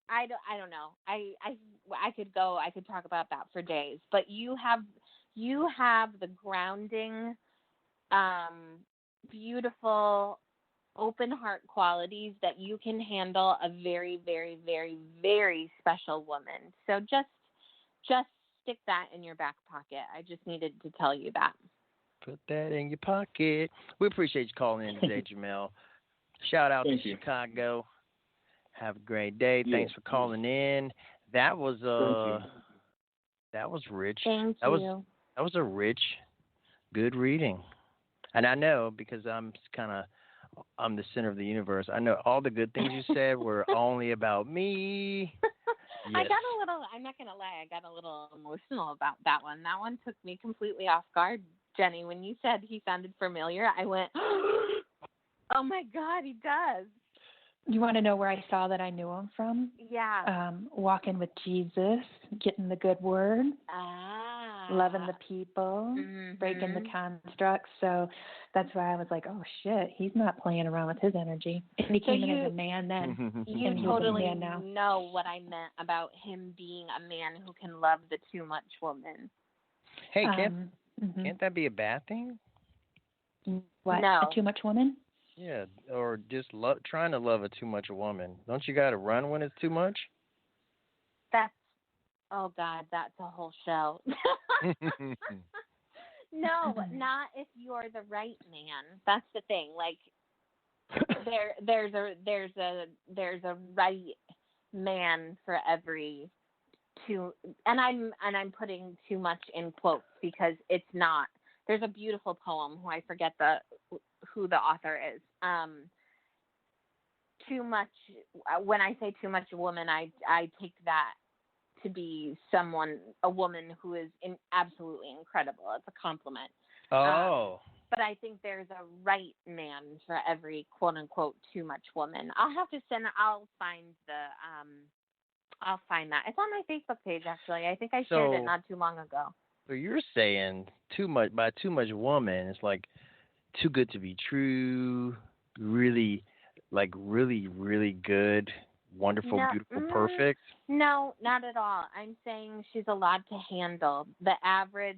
S2: I don't know. I could talk about that for days. But you have the grounding, beautiful, open heart qualities that you can handle a very, very, very, very special woman. So just stick that in your back pocket. I just needed to tell you that.
S1: Put that in your pocket. We appreciate you calling in today, Jamel. Shout out to Chicago. Have a great day. Yeah. Thanks for calling in. That was rich.
S2: Thank you.
S1: That was a rich, good reading. And I know because I'm the center of the universe. I know all the good things you said were only about me. Yes.
S2: I'm not going to lie, I got a little emotional about that one. That one took me completely off guard, Jenny. When you said he sounded familiar, I went, oh my God, he does.
S3: You want to know where I saw that I knew him from?
S2: Yeah.
S3: Walking with Jesus, getting the good word, loving the people, breaking the constructs. So that's why I was like, oh shit, he's not playing around with his energy. And he came in as a man then.
S2: You totally know what I meant about him being a man who can love the too much woman.
S1: Hey, can't that be a bad thing?
S3: What?
S2: No.
S3: A too much woman?
S1: Yeah, or just trying to love a too much woman. Don't you got to run when it's too much?
S2: Oh God, that's a whole show. No, not if you're the right man. That's the thing. Like there's a right man for every two, and I'm putting too much in quotes because it's not. There's a beautiful poem who I forget who the author is. Too much. When I say too much woman, I take that to be a woman who is absolutely incredible. It's a compliment.
S1: Oh.
S2: But I think there's a right man for every quote unquote too much woman. I'll find that. It's on my Facebook page actually. I think I shared it not too long ago.
S1: So you're saying too much woman, it's like too good to be true, really good, wonderful, beautiful, perfect?
S2: No, not at all. I'm saying she's a lot to handle. The average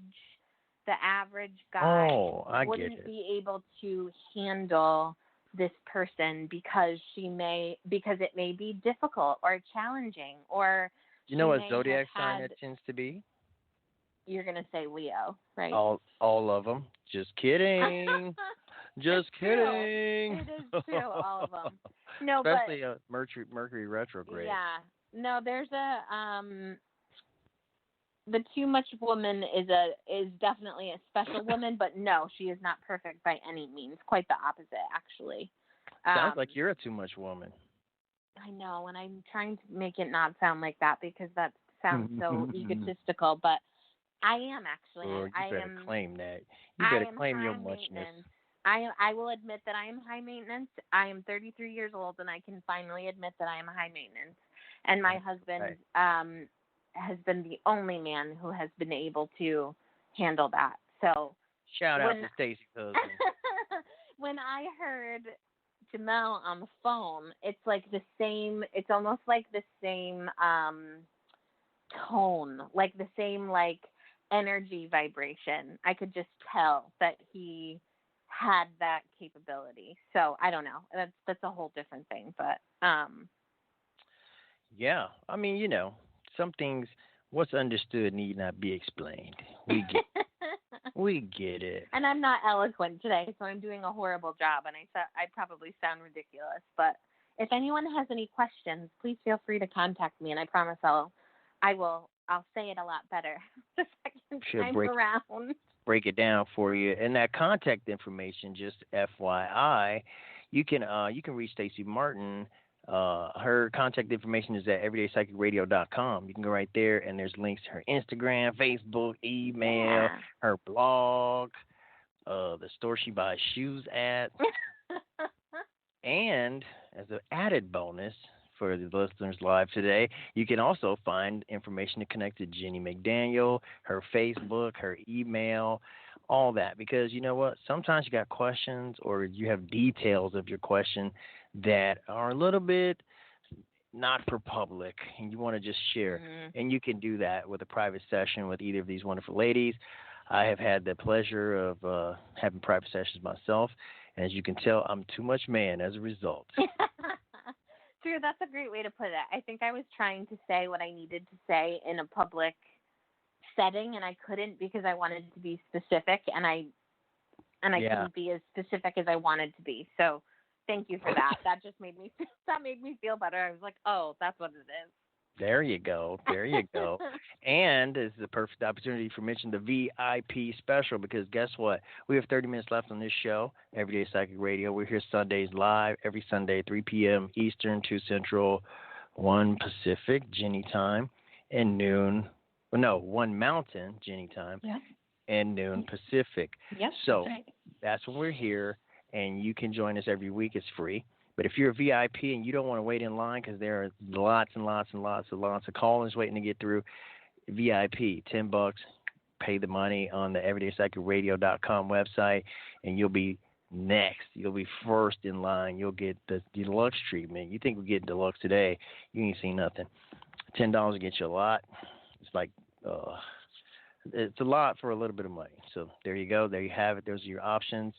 S2: guy wouldn't be able to handle this person because it may be difficult or challenging or.
S1: You know what zodiac sign that tends to be?
S2: You're gonna say Leo, right?
S1: All of them. Just kidding. Just kidding.
S2: It is true, all of them. No,
S1: especially Mercury retrograde.
S2: Yeah. No, there's the too much woman is definitely a special woman, but no, she is not perfect by any means. Quite the opposite, actually.
S1: Sounds like you're a too much woman.
S2: I know, and I'm trying to make it not sound like that because that sounds so egotistical, but I am actually.
S1: You better claim that. You better claim your muchness.
S2: I will admit that I am high maintenance. I am 33 years old, and I can finally admit that I am high maintenance. And my husband has been the only man who has been able to handle that. So
S1: Shout out to Stacie's husband.
S2: When I heard Jamel on the phone, it's like the same. It's almost like the same tone, like the same like energy vibration. I could just tell that he had that capability. So I don't know. That's a whole different thing, but
S1: Yeah, I mean, some things. What's understood need not be explained. We get, we get it.
S2: And I'm not eloquent today, so I'm doing a horrible job, and I probably sound ridiculous. But if anyone has any questions, please feel free to contact me, and I promise I'll say it a lot better the second time around.
S1: Break it down for you. And that contact information, just FYI, you can reach Stacie Martin. Her contact information is at everydaypsychicradio.com. You can go right there, and there's links to her Instagram, Facebook, email, her blog, the store she buys shoes at. And as an added bonus for the listeners live today, you can also find information to connect to Jennie McDaniel, her Facebook, her email, all that. Because you know what? Sometimes you got questions or you have details of your question that are a little bit not for public and you want to just share. Mm-hmm. And you can do that with a private session with either of these wonderful ladies. I have had the pleasure of having private sessions myself. And as you can tell, I'm too much man as a result.
S2: True, that's a great way to put it. I think I was trying to say what I needed to say in a public setting, and I couldn't because I wanted to be specific, and I couldn't be as specific as I wanted to be. So thank you for that. That just made me feel better. I was like, oh, that's what it is.
S1: There you go. There you go. And this is a perfect opportunity for mention the VIP special because guess what? We have 30 minutes left on this show, Everyday Psychic Radio. We're here Sundays live, every Sunday, 3 p.m. Eastern, 2 Central, 1 Pacific, Jennie time, and 1 Mountain, Jennie time, and noon Pacific.
S3: Yes,
S1: so
S3: that's right.
S1: That's when we're here, and you can join us every week. It's free. But if you're a VIP and you don't want to wait in line because there are lots and lots and lots of call-ins waiting to get through, VIP, $10, pay the money on the everydaypsychicradio.com website, and you'll be next. You'll be first in line. You'll get the deluxe treatment. You think we're getting deluxe today, you ain't seen nothing. $10 will get you a lot. It's like it's a lot for a little bit of money. So there you go. There you have it. Those are your options.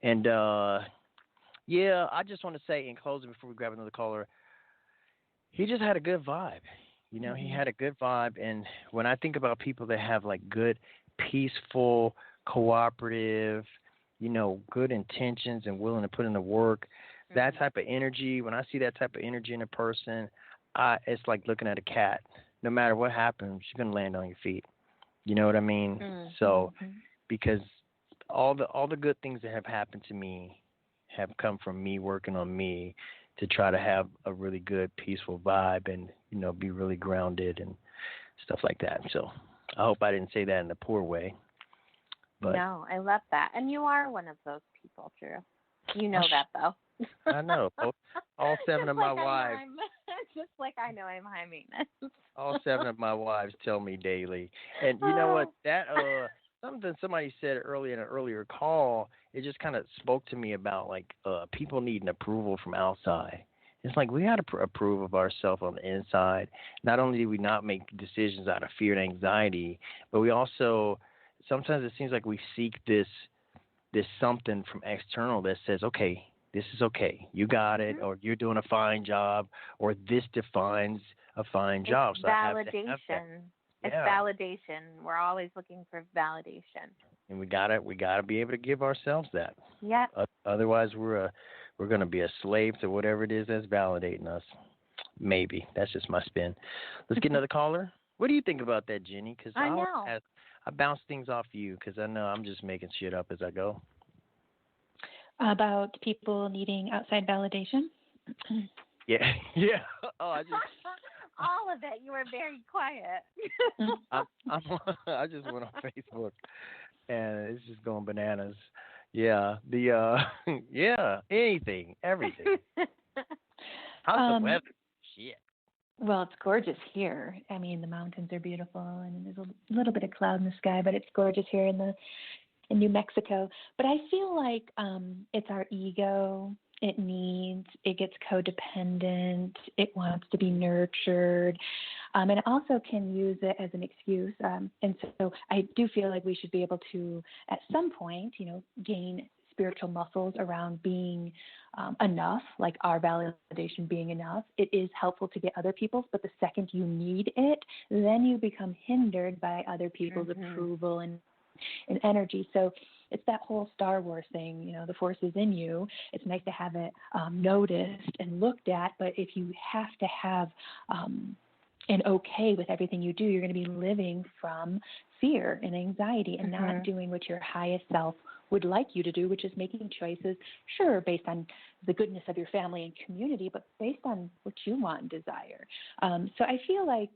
S1: And yeah, I just want to say in closing before we grab another caller, he just had a good vibe. You know, he had a good vibe. And when I think about people that have like good, peaceful, cooperative, good intentions and willing to put in the work, that type of energy, when I see that type of energy in a person, it's like looking at a cat. No matter what happens, you're going to land on your feet. You know what I mean? Mm-hmm. So because all the good things that have happened to me have come from me working on me to try to have a really good, peaceful vibe and, be really grounded and stuff like that. So I hope I didn't say that in a poor way. But
S2: no, I love that. And you are one of those people, Drew. You know that, though.
S1: I know. All 7 of my wives.
S2: Just like I know I'm high maintenance.
S1: All 7 of my wives tell me daily. And you know what? That something somebody said earlier in an earlier call, it just kind of spoke to me about like people needing approval from outside. It's like we got to approve of ourselves on the inside. Not only do we not make decisions out of fear and anxiety, but we also sometimes it seems like we seek this something from external that says, okay, this is okay, you got it, or you're doing a fine job, or this defines a fine job.
S2: So validation. It's validation. We're always looking for validation.
S1: And we gotta be able to give ourselves that.
S2: Yeah.
S1: Otherwise, we're gonna be a slave to whatever it is that's validating us. Maybe that's just my spin. Let's get another caller. What do you think about that, Jennie? Because I bounce things off you because I know I'm just making shit up as I go.
S3: About people needing outside validation?
S1: Yeah. Oh, I just.
S2: All of it. You were very quiet.
S1: I just went on Facebook, and it's just going bananas. Yeah. Anything, everything. How's the weather? Shit.
S3: Well, it's gorgeous here. I mean, the mountains are beautiful, and there's a little bit of cloud in the sky, but it's gorgeous here in the in New Mexico. But I feel like it's our ego. It gets codependent. It wants to be nurtured. And it also can use it as an excuse. And so I do feel like we should be able to, at some point, gain spiritual muscles around being enough, like our validation being enough. It is helpful to get other people's, but the second you need it, then you become hindered by other people's approval and energy. So it's that whole Star Wars thing, the Force is in you. It's nice to have it noticed and looked at, but if you have to have and okay with everything you do, you're going to be living from fear and anxiety and not doing what your highest self would like you to do, which is making choices, sure, based on the goodness of your family and community, but based on what you want and desire. So I feel like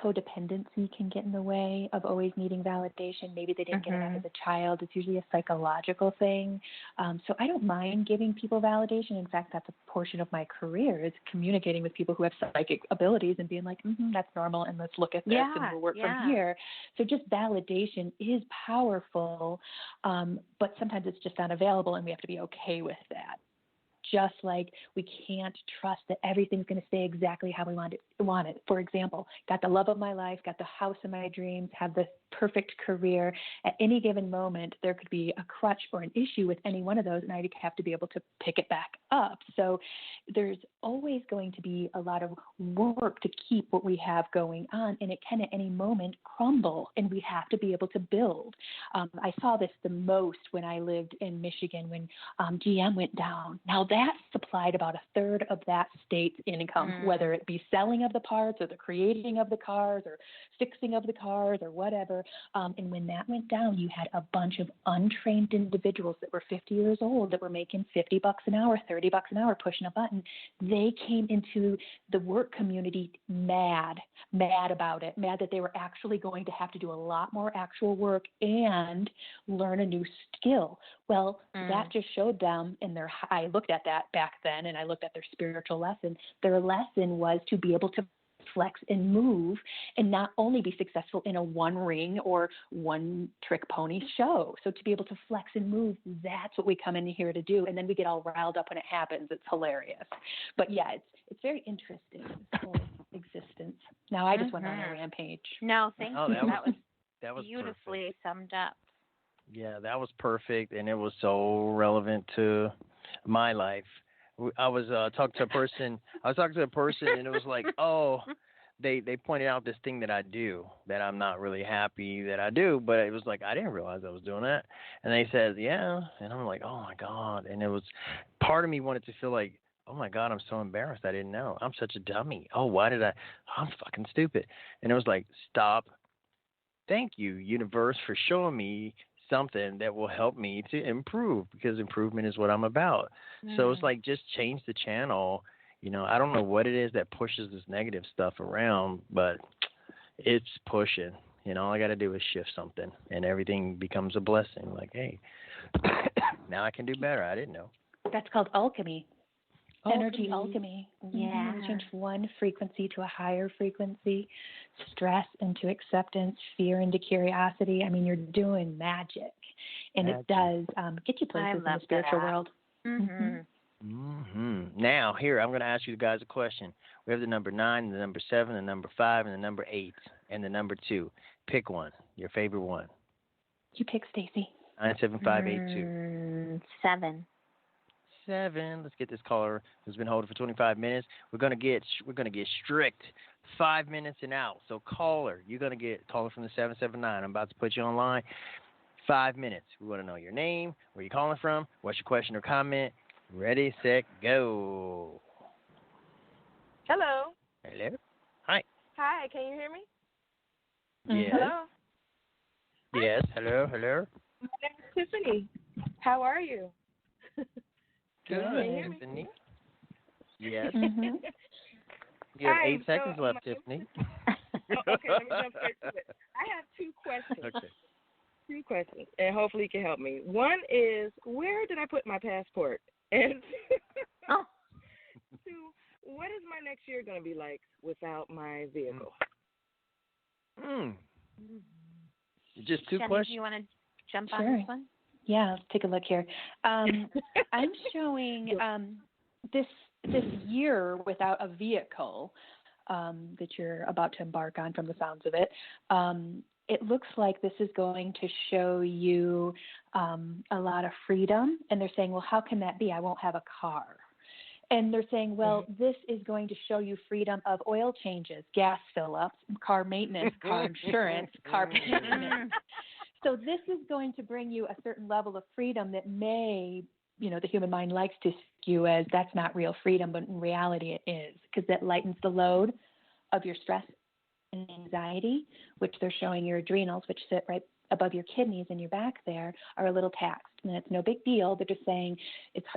S3: codependency can get in the way of always needing validation. Maybe they didn't get it out as a child. It's usually a psychological thing. So I don't mind giving people validation. In fact, that's a portion of my career, is communicating with people who have psychic abilities and being like, that's normal, and let's look at this and we'll work from here. So just validation is powerful, but sometimes it's just not available, and we have to be okay with that. Just like we can't trust that everything's going to stay exactly how we want it. For example, got the love of my life, got the house of my dreams, have the perfect career. At any given moment, there could be a crutch or an issue with any one of those, and I have to be able to pick it back up. So there's always going to be a lot of work to keep what we have going on, and it can at any moment crumble, and we have to be able to build. I saw this the most when I lived in Michigan when GM went down. Now that supplied about a third of that state's income, whether it be selling of the parts or the creating of the cars or fixing of the cars or whatever. And when that went down, you had a bunch of untrained individuals that were 50 years old that were making $50 an hour, $30 an hour, pushing a button. They came into the work community mad about it, mad that they were actually going to have to do a lot more actual work and learn a new skill. Well, that just showed them I looked at that back then, and I looked at their spiritual lesson. Their lesson was to be able to flex and move and not only be successful in a one ring or one trick pony show. So to be able to flex and move, that's what we come in here to do. And then we get all riled up when it happens. It's hilarious. But yeah, it's very interesting, this whole existence. Now I just went on a rampage.
S2: No, thank you. That was beautifully
S1: perfect.
S2: Summed up.
S1: Yeah, that was perfect, and it was so relevant to my life. I was talking to a person, and it was like, they pointed out this thing that I do that I'm not really happy that I do, but it was like, I didn't realize I was doing that. And they said, yeah. And I'm like, oh my God. And it was, part of me wanted to feel like, oh my God, I'm so embarrassed. I didn't know. I'm such a dummy. I'm fucking stupid. And it was like, stop. Thank you, universe, for showing me something that will help me to improve, because improvement is what I'm about. So it's like, just change the channel. I don't know what it is that pushes this negative stuff around, but it's pushing. All I got to do is shift something, and everything becomes a blessing. Like, hey, now I can do better. I didn't know.
S3: That's called alchemy. Energy alchemy. Yeah. We change one frequency to a higher frequency, stress into acceptance, fear into curiosity. I mean, you're doing magic. And it does get you places in the spiritual world.
S1: Now, here, I'm going to ask you guys a question. We have the number 9, the number 7, the number 5, and the number 8, and the number 2. Pick one, your favorite one.
S3: You pick, Stacie.
S1: 97582.
S2: 7.
S1: 7. Let's get this caller who's been holding for 25 minutes. We're gonna get strict. 5 minutes and out. So caller, you're gonna get calling from the 779. I'm about to put you online. 5 minutes. We want to know your name, where you're calling from, what's your question or comment. Ready, set, go.
S5: Hello.
S1: Hello. Hi.
S5: Hi. Can you hear me?
S1: Yes.
S5: Hello.
S1: Yes. Hello. Hello.
S5: My name is Tiffany. How are you?
S1: Good, Tiffany. Yes. You have 8 seconds left, Tiffany.
S5: Okay, let me jump straight to it. I have 2 questions.
S1: Okay.
S5: 2 questions, and hopefully you can help me. One is, where did I put my passport? And 2, what is my next year going to be like without my vehicle?
S1: Just two
S2: Jennie,
S1: questions?
S2: do you want to jump
S3: Sure.
S2: on this one?
S3: Yeah, let's take a look here. I'm showing this year without a vehicle that you're about to embark on from the sounds of it. It looks like this is going to show you a lot of freedom. And they're saying, well, how can that be? I won't have a car. And they're saying, well, this is going to show you freedom of oil changes, gas fill-ups, car maintenance, car insurance, car maintenance. So this is going to bring you a certain level of freedom that may, the human mind likes to skew as that's not real freedom, but in reality it is, because that lightens the load of your stress and anxiety, which they're showing your adrenals, which sit right above your kidneys and your back there, are a little taxed. And it's no big deal. They're just saying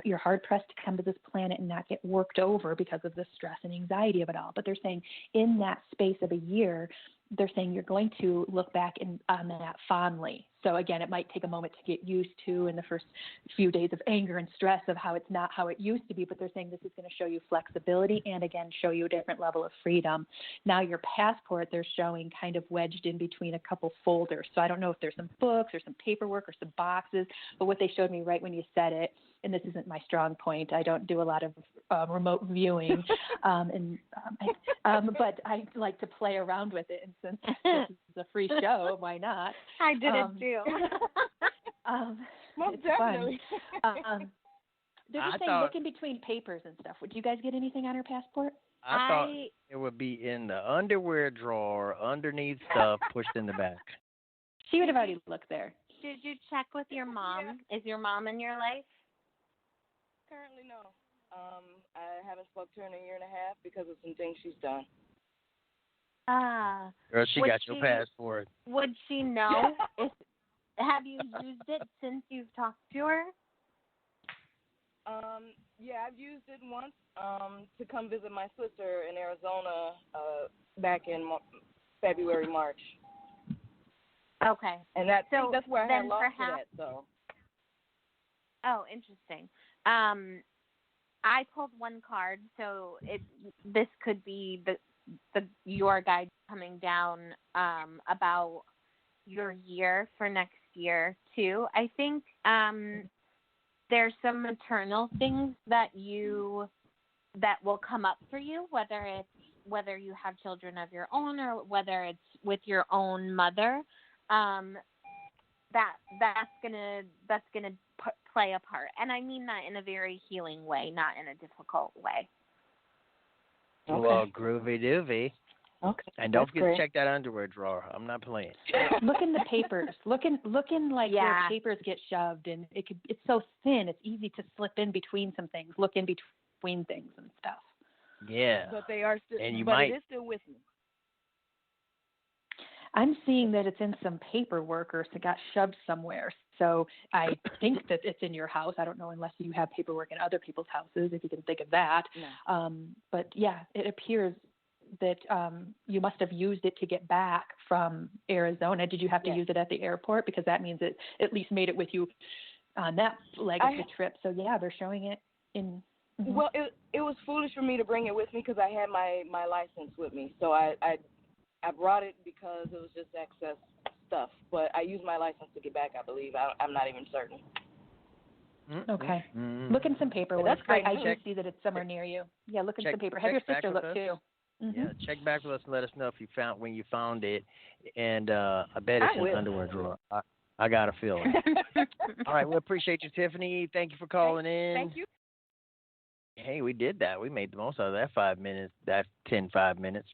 S3: you're hard-pressed to come to this planet and not get worked over because of the stress and anxiety of it all. But they're saying in that space of a year, they're saying you're going to look back on that fondly. So again, it might take a moment to get used to in the first few days of anger and stress of how it's not how it used to be, but they're saying this is going to show you flexibility and again, show you a different level of freedom. Now your passport, they're showing kind of wedged in between a couple folders. So I don't know if there's some books or some paperwork or some boxes, but what they showed me right when you said it, and this isn't my strong point, I don't do a lot of remote viewing, but I like to play around with it. And since this is a free show, why not?
S2: I did it too.
S4: Most
S3: it's
S4: definitely.
S3: fun. They're just saying look in between papers and stuff. Would you guys get anything on her passport?
S1: I thought it would be in the underwear drawer underneath stuff pushed in the back.
S3: She would have already looked there.
S2: Did you check with your mom? Yeah. Is your mom in your life?
S8: Currently, no. I haven't spoke to her in a year and a half because of some things she's done.
S1: Girl, she got your passport.
S2: Would she know? Have you used it since you've talked to her?
S8: Yeah, I've used it once to come visit my sister in Arizona back in February, March.
S2: Okay.
S8: And that's where I had lost it at. So.
S2: Oh, interesting. I pulled one card, so this could be your guide coming down about your year for next year too. I think there's some maternal things that will come up for you, whether you have children of your own or whether it's with your own mother. That's gonna play a part, and I mean that in a very healing way, not in a difficult way.
S1: Okay. Well, groovy doovy.
S8: Okay.
S1: And don't forget to check that underwear drawer. I'm not playing.
S3: Look in the papers. Looking like your papers get shoved, and it's so thin. It's easy to slip in between some things. Look in between things and stuff.
S1: Yeah.
S8: But they are still.
S1: And
S8: it is still with me.
S3: I'm seeing that it's in some paperwork or it got shoved somewhere. So I think that it's in your house. I don't know unless you have paperwork in other people's houses, if you can think of that.
S8: No.
S3: But yeah, it appears that you must have used it to get back from Arizona. Did you have to use it at the airport? Because that means it at least made it with you on that leg of the trip. So yeah, they're showing it in. Mm-hmm.
S8: Well, it was foolish for me to bring it with me because I had my license with me. So I brought it because it was just excess stuff. But I used my license to get back, I believe. I'm not even certain.
S3: Okay. Mm-hmm. Look in some paperwork. I do see that it's somewhere near you. Yeah, look in some paper. Have your sister look too. Mm-hmm.
S1: Yeah, check back with us and let us know if you when you found it. And I bet it's in the underwear drawer. I got a feeling. All right, we appreciate you, Tiffany. Thank you for calling in.
S8: Thank you.
S1: Hey, we did that. We made the most out of that 5 minutes, that 5 minutes.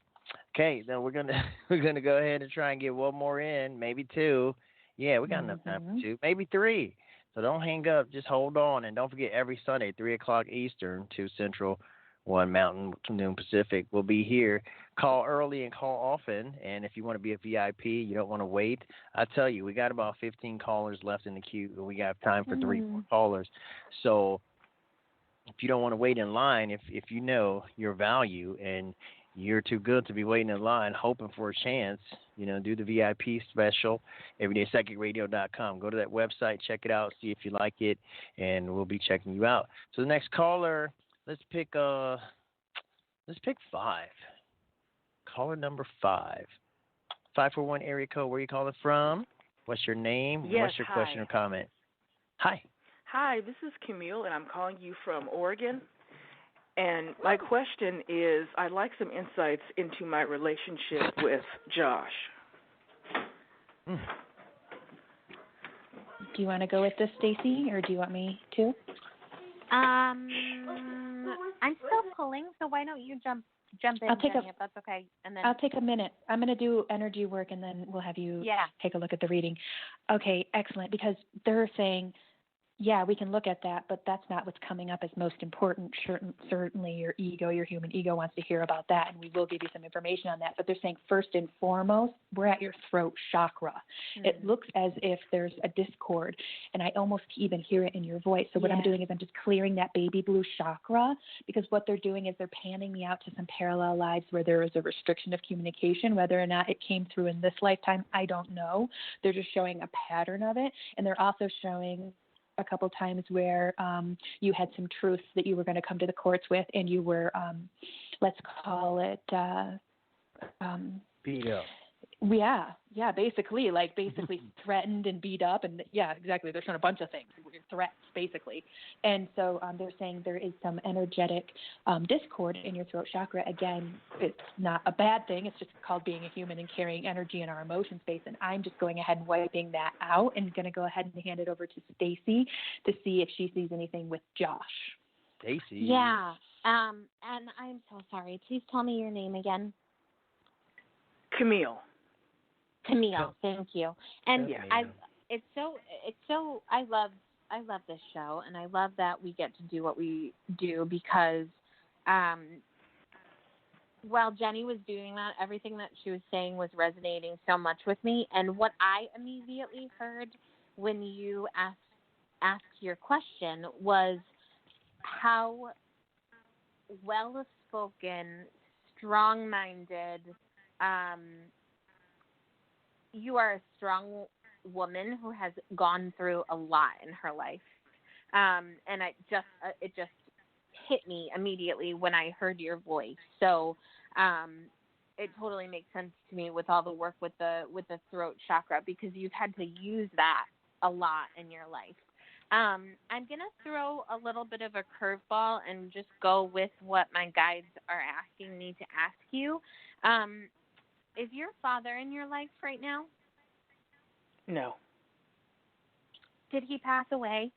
S1: Okay, then we're gonna go ahead and try and get one more in, maybe two. Yeah, we got enough time for two, maybe three. So don't hang up. Just hold on, and don't forget every Sunday, 3:00 Eastern, 2 Central, 1 Mountain, 2 noon Pacific. We'll be here. Call early and call often. And if you want to be a VIP, you don't want to wait. I tell you, we got about 15 callers left in the queue, and we got time for 3 more callers. So if you don't want to wait in line, if you know your value and you're too good to be waiting in line hoping for a chance, do the VIP special, everydaypsychicradio.com. Go to that website, check it out, see if you like it, and we'll be checking you out. So the next caller, let's pick 5. Caller number 5. 541 area code, where you calling from? What's your name?
S9: Yes,
S1: What's your question or comment? Hi.
S9: Hi, this is Camille, and I'm calling you from Oregon. And my question is, I'd like some insights into my relationship with Josh.
S1: Mm.
S3: Do you want to go with this, Stacie, or do you want me to?
S2: I'm still pulling, so why don't you jump in, Jennie, if that's okay. And then
S3: I'll take a minute. I'm going to do energy work, and then we'll have you take a look at the reading. Okay, excellent, because they're saying, yeah, we can look at that, but that's not what's coming up as most important. Certainly your ego, your human ego wants to hear about that, and we will give you some information on that. But they're saying first and foremost, we're at your throat chakra. Mm-hmm. It looks as if there's a discord, and I almost even hear it in your voice. So what I'm doing is I'm just clearing that baby blue chakra, because what they're doing is they're panning me out to some parallel lives where there is a restriction of communication. Whether or not it came through in this lifetime, I don't know. They're just showing a pattern of it, and they're also showing a couple times where you had some truths that you were going to come to the courts with, and you were, let's call it,
S1: beat up.
S3: Yeah, basically threatened and beat up, and exactly. They're showing a bunch of things, threats, basically. And so they're saying there is some energetic discord in your throat chakra. Again, it's not a bad thing. It's just called being a human and carrying energy in our emotion space. And I'm just going ahead and wiping that out, and going to go ahead and hand it over to Stacie to see if she sees anything with Josh.
S1: Stacie.
S2: Yeah. And I'm so sorry. Please tell me your name again.
S9: Camille,
S2: thank you. And I love this show, and I love that we get to do what we do, because while Jennie was doing that, everything that she was saying was resonating so much with me. And what I immediately heard when you asked your question was how well-spoken, strong-minded, you are a strong woman who has gone through a lot in her life. And it just hit me immediately when I heard your voice. So it totally makes sense to me with all the work with the throat chakra, because you've had to use that a lot in your life. I'm going to throw a little bit of a curveball and just go with what my guides are asking me to ask you. Is your father in your life right now?
S9: No.
S2: Did he pass away?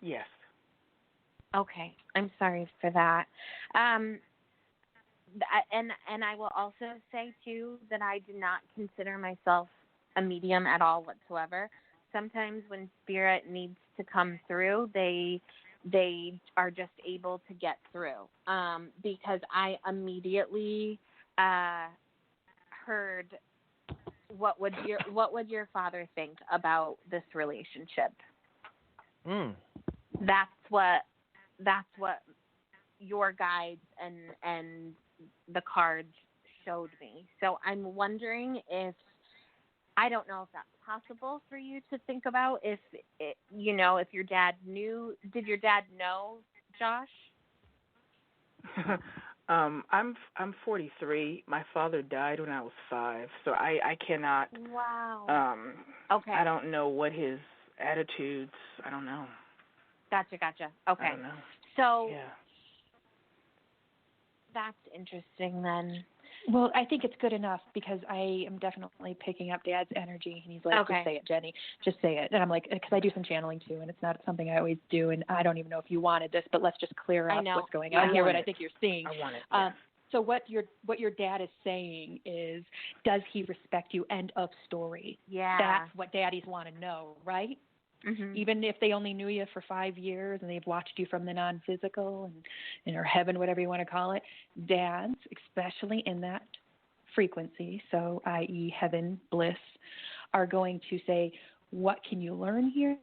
S9: Yes.
S2: Okay, I'm sorry for that. And I will also say, too, that I do not consider myself a medium at all whatsoever. Sometimes when spirit needs to come through, they are just able to get through. Because I immediately heard, what would your father think about this relationship? That's what your guides and the cards showed me. So I'm wondering if, I don't know if that's possible for you to think about, if your dad knew. Did your dad know Josh?
S9: I'm 43. My father died when I was 5, so I cannot.
S2: Wow. Okay.
S9: I don't know what his attitudes. I don't know.
S2: Gotcha. Okay.
S9: I don't know.
S2: So that's interesting then.
S3: Well, I think it's good enough, because I am definitely picking up Dad's energy, and he's like, Just say it, Jennie, just say it. And I'm like, because I do some channeling too, and it's not something I always do, and I don't even know if you wanted this, but let's just clear up what's going on here, what I think you're seeing.
S9: I want it. Yeah.
S3: So what your dad is saying is, does he respect you? End of story.
S2: Yeah.
S3: That's what daddies want to know, right? Mm-hmm. Even if they only knew you for 5 years and they've watched you from the non-physical and or heaven, whatever you want to call it, dads, especially in that frequency, so i.e. heaven, bliss, are going to say, what can you learn here?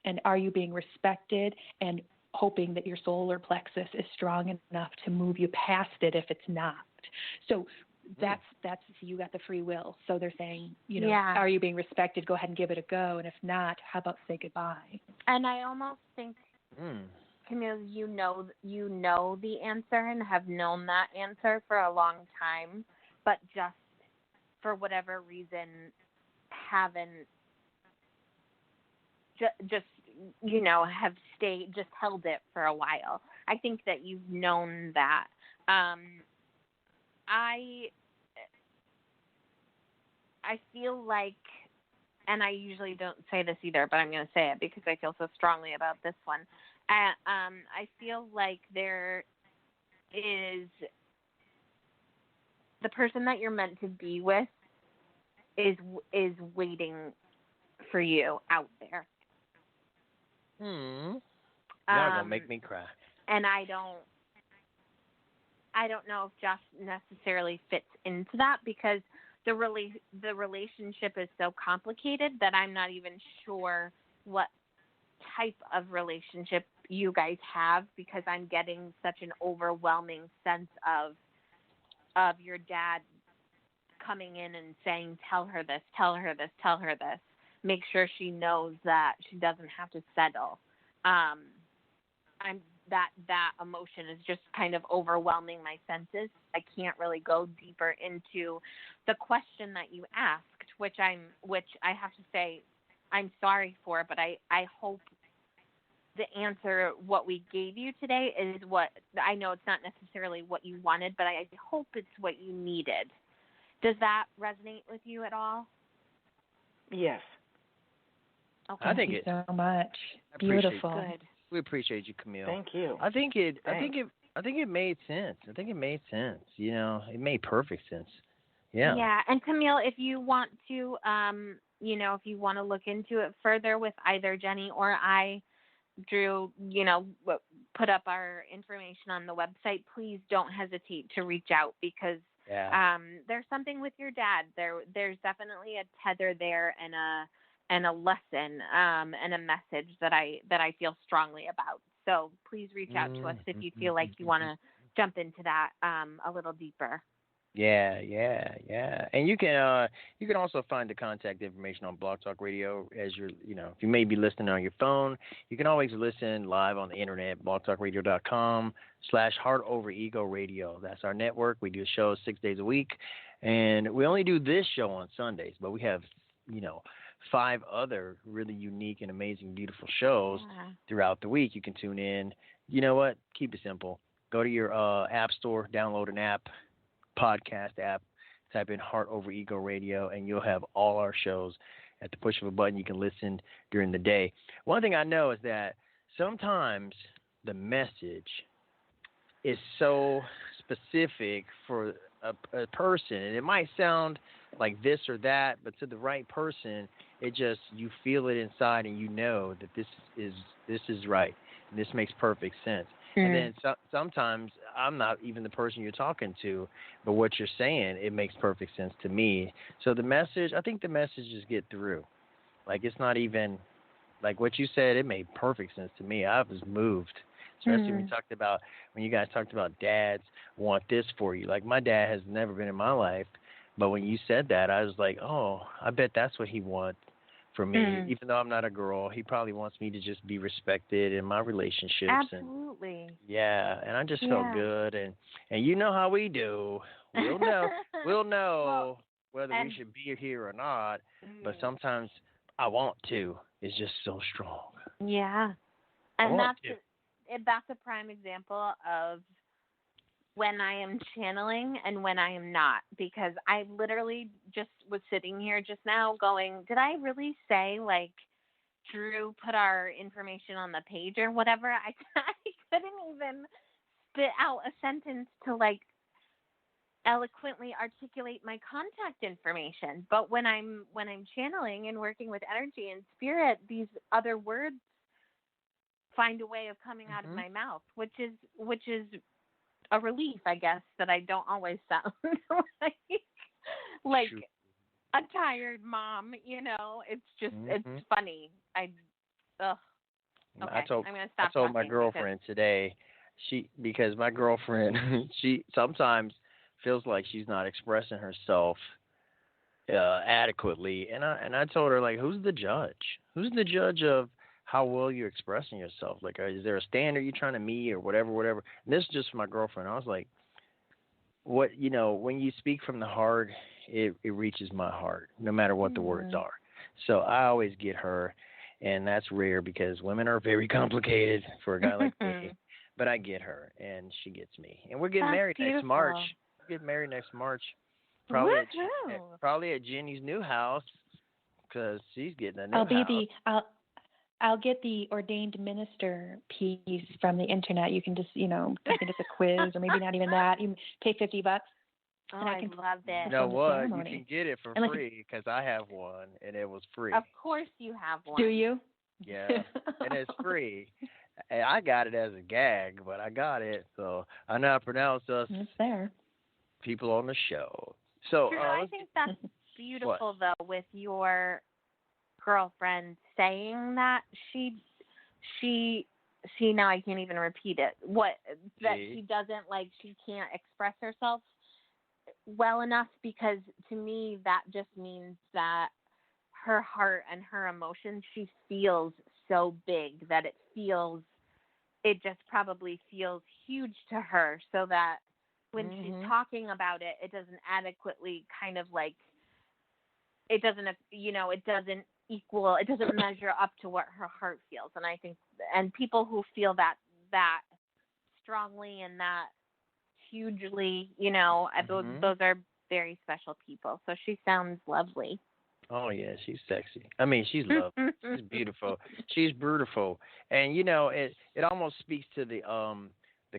S3: And are you being respected? And hoping that your solar plexus is strong enough to move you past it if it's not. So that's you got the free will. So they're saying, are you being respected? Go ahead and give it a go. And if not, how about say goodbye?
S2: And I almost think, Camille, you know the answer and have known that answer for a long time, but just for whatever reason haven't just have held it for a while. I think that you've known that. I feel like, and I usually don't say this either, but I'm going to say it because I feel so strongly about this one. I feel like there is the person that you're meant to be with is waiting for you out there.
S1: Y'all gonna make me cry.
S2: And I don't know if Josh necessarily fits into that because the relationship is so complicated that I'm not even sure what type of relationship you guys have, because I'm getting such an overwhelming sense of your dad coming in and saying, tell her this, tell her this, tell her this. Make sure she knows that she doesn't have to settle. That emotion is just kind of overwhelming my senses. I can't really go deeper into the question that you asked, which I have to say I'm sorry for, but I hope the answer, what we gave you today, is what I know it's not necessarily what you wanted, but I hope it's what you needed. Does that resonate with you at all?
S9: Yes.
S2: Okay.
S3: Thank you so much. Beautiful.
S2: Good.
S1: We appreciate you, Camille.
S9: Thank you.
S1: I think it made sense. It made perfect sense. Yeah.
S2: Yeah, and Camille, if you want to, if you want to look into it further with either Jennie or I, Drew, put up our information on the website. Please don't hesitate to reach out because there's something with your dad. There's definitely a tether there and a lesson and a message that I feel strongly about. So please reach out to us if you feel like you want to jump into that a little deeper.
S1: Yeah. And you can also find the contact information on Blog Talk Radio as if you may be listening on your phone, you can always listen live on the internet, blogtalkradio.com/heartoverego radio. That's our network. We do shows 6 days a week, and we only do this show on Sundays, but we have, 5 other really unique and amazing, beautiful shows throughout the week. You can tune in. You know what? Keep it simple. Go to your app store, download an app, podcast app, type in Heart Over Ego Radio, and you'll have all our shows at the push of a button. You can listen during the day. One thing I know is that sometimes the message is so specific for a person, and it might sound like this or that, but to the right person, you feel it inside, and you know that this is right, and this makes perfect sense. And then sometimes I'm not even the person you're talking to, but what you're saying, it makes perfect sense to me. So I think the messages get through. Like, it's not even, like what you said, it made perfect sense to me. I was moved, especially when you guys talked about dads want this for you. Like, my dad has never been in my life, but when you said that, I was like, oh, I bet that's what he wants for me. Even though I'm not a girl, he probably wants me to just be respected in my relationships.
S2: Absolutely.
S1: And I just felt good. And you know how we do. We'll know whether we should be here or not. But sometimes I want to. It's just so strong.
S2: Yeah. And that's a prime example of when I am channeling and when I am not, because I literally just was sitting here just now going, did I really say, like, Drew put our information on the page or whatever? I couldn't even spit out a sentence to, like, eloquently articulate my contact information. But when I'm channeling and working with energy and spirit, these other words find a way of coming out of my mouth, which is a relief, I guess, that I don't always sound like a tired mom, It's just, it's funny. Okay, I'm going to stop.
S1: I told my girlfriend today, because my girlfriend, she sometimes feels like she's not expressing herself adequately, and I told her, like, who's the judge? Who's the judge of how well you're expressing yourself? Like, is there a standard you're trying to meet or whatever? And this is just for my girlfriend. I was like, when you speak from the heart, it reaches my heart, no matter what the words are. So I always get her, and that's rare because women are very complicated for a guy like me. But I get her, and she gets me, and we're getting
S2: That's
S1: married
S2: beautiful.
S1: next March. We're getting married next March, probably at Jennie's new house, because she's getting a new house.
S3: I'll get the ordained minister piece from the internet. You can just, I think it's a quiz, or maybe not even that. You pay $50.
S2: Oh,
S3: and
S2: I love it.
S1: You know what? You can get it for free because I have one, and it was free.
S2: Of course you have one.
S3: Do you?
S1: Yeah, and it's free. And I got it as a gag, but I got it, so I now pronounce us
S3: it's there.
S1: People on the show. So
S2: I think that's beautiful, though, with your girlfriend saying that she now I can't even repeat it. She doesn't she can't express herself well enough, because to me that just means that her heart and her emotions, she feels so big that it just probably feels huge to her, so that when she's talking about it, it doesn't adequately kind of it doesn't measure up to what her heart feels. And I think, and people who feel that strongly and that hugely, those are very special people. So she sounds lovely.
S1: Oh yeah, she's sexy. I mean, she's lovely. She's beautiful. She's beautiful, and it almost speaks to the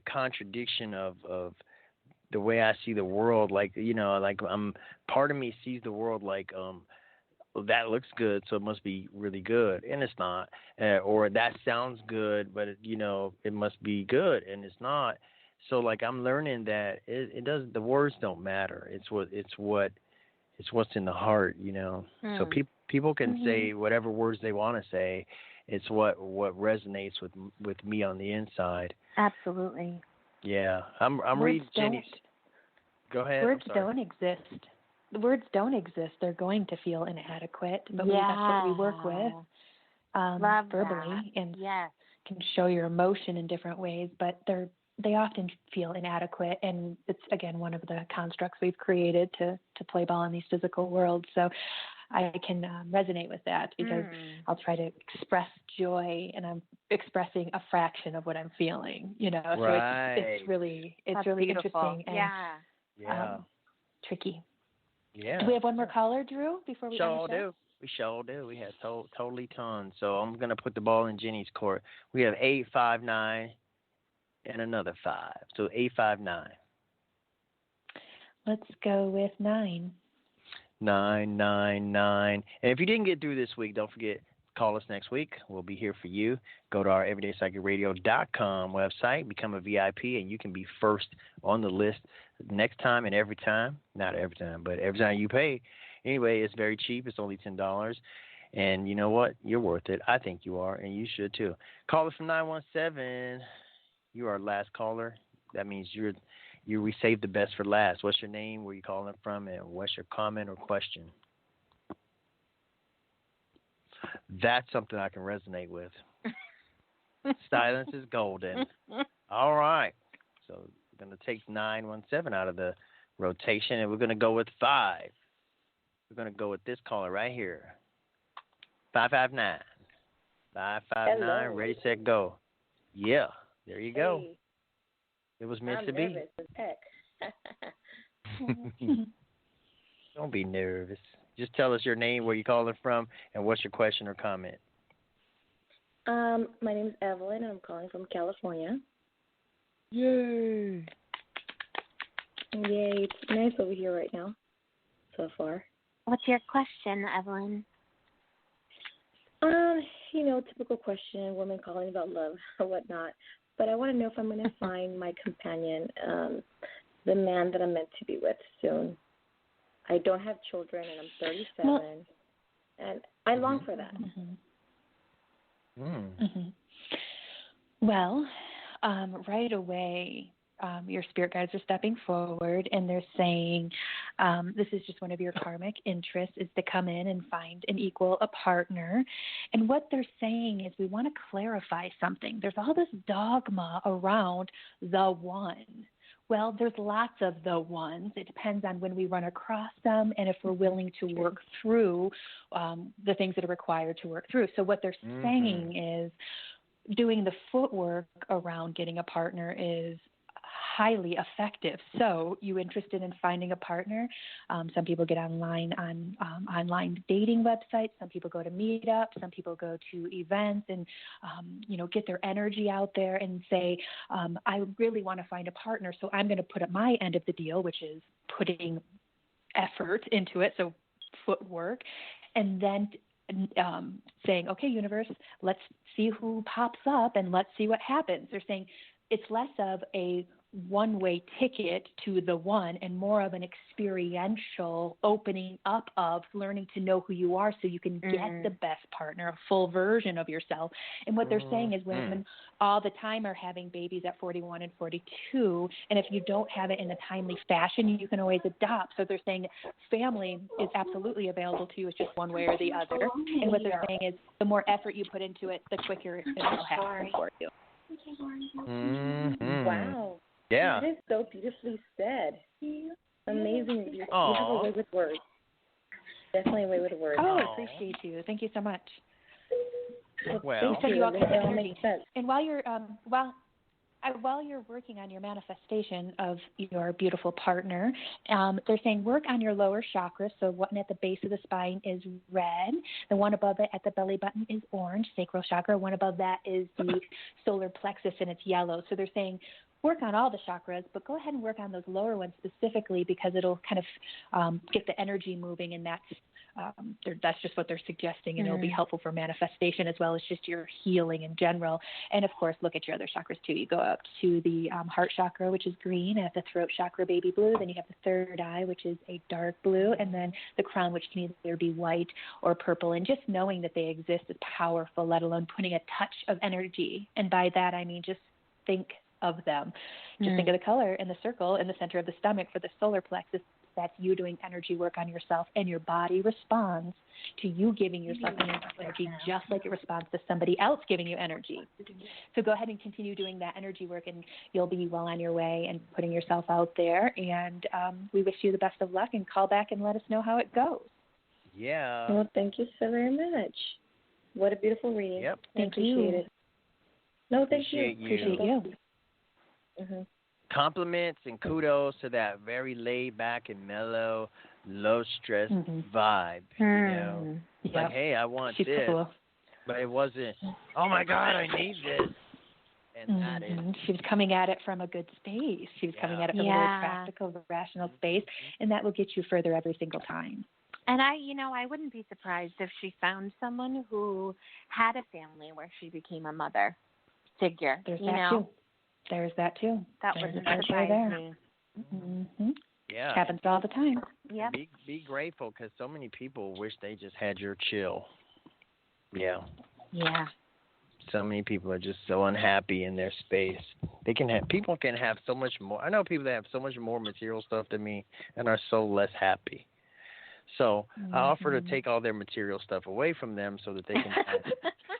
S1: contradiction of the way I see the world. Part of me sees the world well, that looks good, so it must be really good, and it's not. Or that sounds good, but it must be good, and it's not. So I'm learning that it doesn't. The words don't matter. It's what's in the heart, So people can say whatever words they want to say. It's what resonates with me on the inside.
S2: Absolutely.
S1: Yeah, I'm reading Jennie's. Go ahead.
S3: Words don't exist. The words don't exist. They're going to feel inadequate, but that's what we work with verbally, and can show your emotion in different ways. But they often feel inadequate, and it's again one of the constructs we've created to play ball in these physical worlds. So I can resonate with that, because I'll try to express joy, and I'm expressing a fraction of what I'm feeling.
S1: Right.
S3: So it's really interesting and tricky.
S1: Yeah.
S3: Do we have one more caller, Drew, before we end the show?
S1: We sure do. We have totally tons. So I'm going to put the ball in Jennie's court. We have 859 and another 5. So 859.
S3: Let's go with 9.
S1: 999. And if you didn't get through this week, don't forget, call us next week. We'll be here for you. Go to our everydaypsychicradio.com website, become a VIP, and you can be first on the list next time and every time. Not every time, but every time you pay. Anyway, it's very cheap. It's only $10. And you know what? You're worth it. I think you are, and you should too. Call us from 917. You are our last caller. That means we saved the best for last. What's your name? Where you calling from? And what's your comment or question? That's something I can resonate with. Silence is golden. All right. So we're going to take 917 out of the rotation, and we're going to go with 5. We're going to go with this caller right here. 559. 559.
S10: Hello.
S1: Ready, set, go. Yeah. There you go. It was meant to be.
S10: I'm nervous as heck.
S1: Don't be nervous. Just tell us your name, where you're calling from, and what's your question or comment.
S10: My name is Evelyn, and I'm calling from California.
S1: Yay!
S10: Yay! It's nice over here right now, so far.
S2: What's your question, Evelyn?
S10: Typical question, women calling about love or whatnot. But I want to know if I'm going to find my companion, the man that I'm meant to be with soon. I don't have children, and I'm 37, and I long for that.
S3: Well, right away, your spirit guides are stepping forward, and they're saying, this is just one of your karmic interests, is to come in and find a partner. And what they're saying is, we want to clarify something. There's all this dogma around the one, Well, there's lots of the ones. It depends on when we run across them and if we're willing to work through the things that are required to work through. So what they're saying is doing the footwork around getting a partner is highly effective. So you interested in finding a partner? Some people get online on online dating websites. Some people go to meetups. Some people go to events and, get their energy out there and say, I really want to find a partner. So I'm going to put up my end of the deal, which is putting effort into it. So footwork. And then saying, okay, universe, let's see who pops up and let's see what happens. They're saying it's less of a one-way ticket to the one and more of an experiential opening up of learning to know who you are so you can get the best partner, a full version of yourself. And what they're saying is women all the time are having babies at 41 and 42, and if you don't have it in a timely fashion, you can always adopt. So they're saying family is absolutely available to you. It's just one way or the other. And what they're saying is the more effort you put into it, the quicker it will happen for you.
S10: Wow.
S1: Yeah.
S10: That is so beautifully said. Amazing. You have a way with words. Definitely a way with words.
S3: Oh, I appreciate you. Thank you so much.
S1: Well,
S3: thank you all
S10: it all makes sense.
S3: And while you're while you're working on your manifestation of your beautiful partner, they're saying work on your lower chakras. So one at the base of the spine is red. The one above it at the belly button is orange, sacral chakra. One above that is the solar plexus, and it's yellow. So they're saying work on all the chakras, but go ahead and work on those lower ones specifically because it'll kind of get the energy moving, and that's just what they're suggesting, and it'll be helpful for manifestation as well as just your healing in general. And, of course, look at your other chakras, too. You go up to the heart chakra, which is green, and at the throat chakra, baby blue. Then you have the third eye, which is a dark blue, and then the crown, which can either be white or purple. And just knowing that they exist is powerful, let alone putting a touch of energy. And by that, I mean just think of them. Just think of the color in the circle in the center of the stomach for the solar plexus. That's you doing energy work on yourself, and your body responds to you giving yourself energy just like it responds to somebody else giving you energy. So go ahead and continue doing that energy work, and you'll be well on your way and putting yourself out there. And we wish you the best of luck, and call back and let us know how it goes.
S1: Yeah.
S10: Well, thank you so very much. What a beautiful reading.
S1: Yep.
S3: Thank
S10: you.
S3: Appreciate
S10: it. No, thank
S1: Appreciate
S10: you.
S3: Appreciate you.
S1: Compliments and kudos to that very laid back and mellow, low stress vibe. You know, like, hey, I want
S3: She's
S1: this,
S3: cool.
S1: but it wasn't. Oh my God, I need this. And that is.
S3: She was coming at it from a good space. She was coming at it from a very practical, rational space, and that will get you further every single time.
S2: And I wouldn't be surprised if she found someone who had a family where she became a mother figure.
S3: There's that too. There's that too.
S2: That wouldn't surprise me.
S1: Yeah.
S3: Happens all the time.
S2: Yep.
S1: Be grateful because so many people wish they just had your chill. Yeah.
S2: Yeah.
S1: So many people are just so unhappy in their space. People can have so much more. I know people that have so much more material stuff than me and are so less happy. So I offer to take all their material stuff away from them so that they can have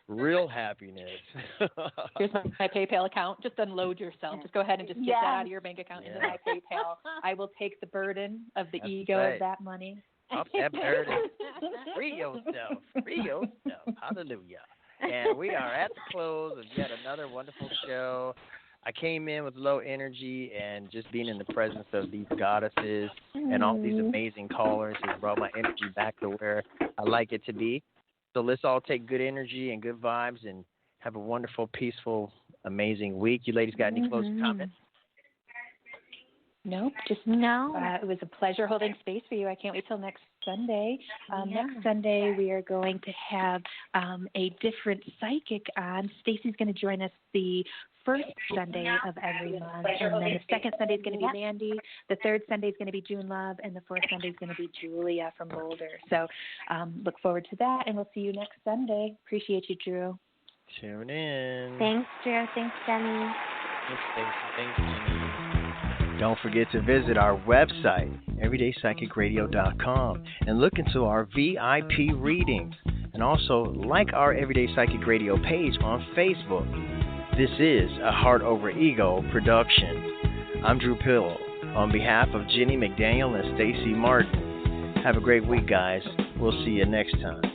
S1: real happiness.
S3: Here's my PayPal account. Just unload yourself. Just go ahead and just get that out of your bank account into my PayPal. I will take the burden of the ego of that money.
S1: Up that burden. Free yourself. Free yourself. Hallelujah. And we are at the close of yet another wonderful show. I came in with low energy, and just being in the presence of these goddesses and all these amazing callers has brought my energy back to where I like it to be. So let's all take good energy and good vibes and have a wonderful, peaceful, amazing week. You ladies got any closing comments?
S3: Nope,
S2: no.
S3: It was a pleasure holding space for you. I can't wait till next Sunday. Next Sunday we are going to have a different psychic on. Stacie's going to join us the first Sunday of every month, and then the second Sunday is going to be Mandy. The third Sunday is going to be June Love, and the fourth Sunday is going to be Julia from Boulder. So look forward to that, and we'll see you next Sunday. Appreciate you, Drew.
S1: Tune in.
S2: Thanks, Drew. Thanks, Jennie.
S1: Thanks, Jennie. Don't forget to visit our website, everydaypsychicradio.com, and look into our VIP readings. And also like our Everyday Psychic Radio page on Facebook. This is a Heart Over Ego production. I'm Drew Pill. On behalf of Jennie, McDaniel, and Stacie Martin, have a great week, guys. We'll see you next time.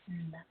S3: moment.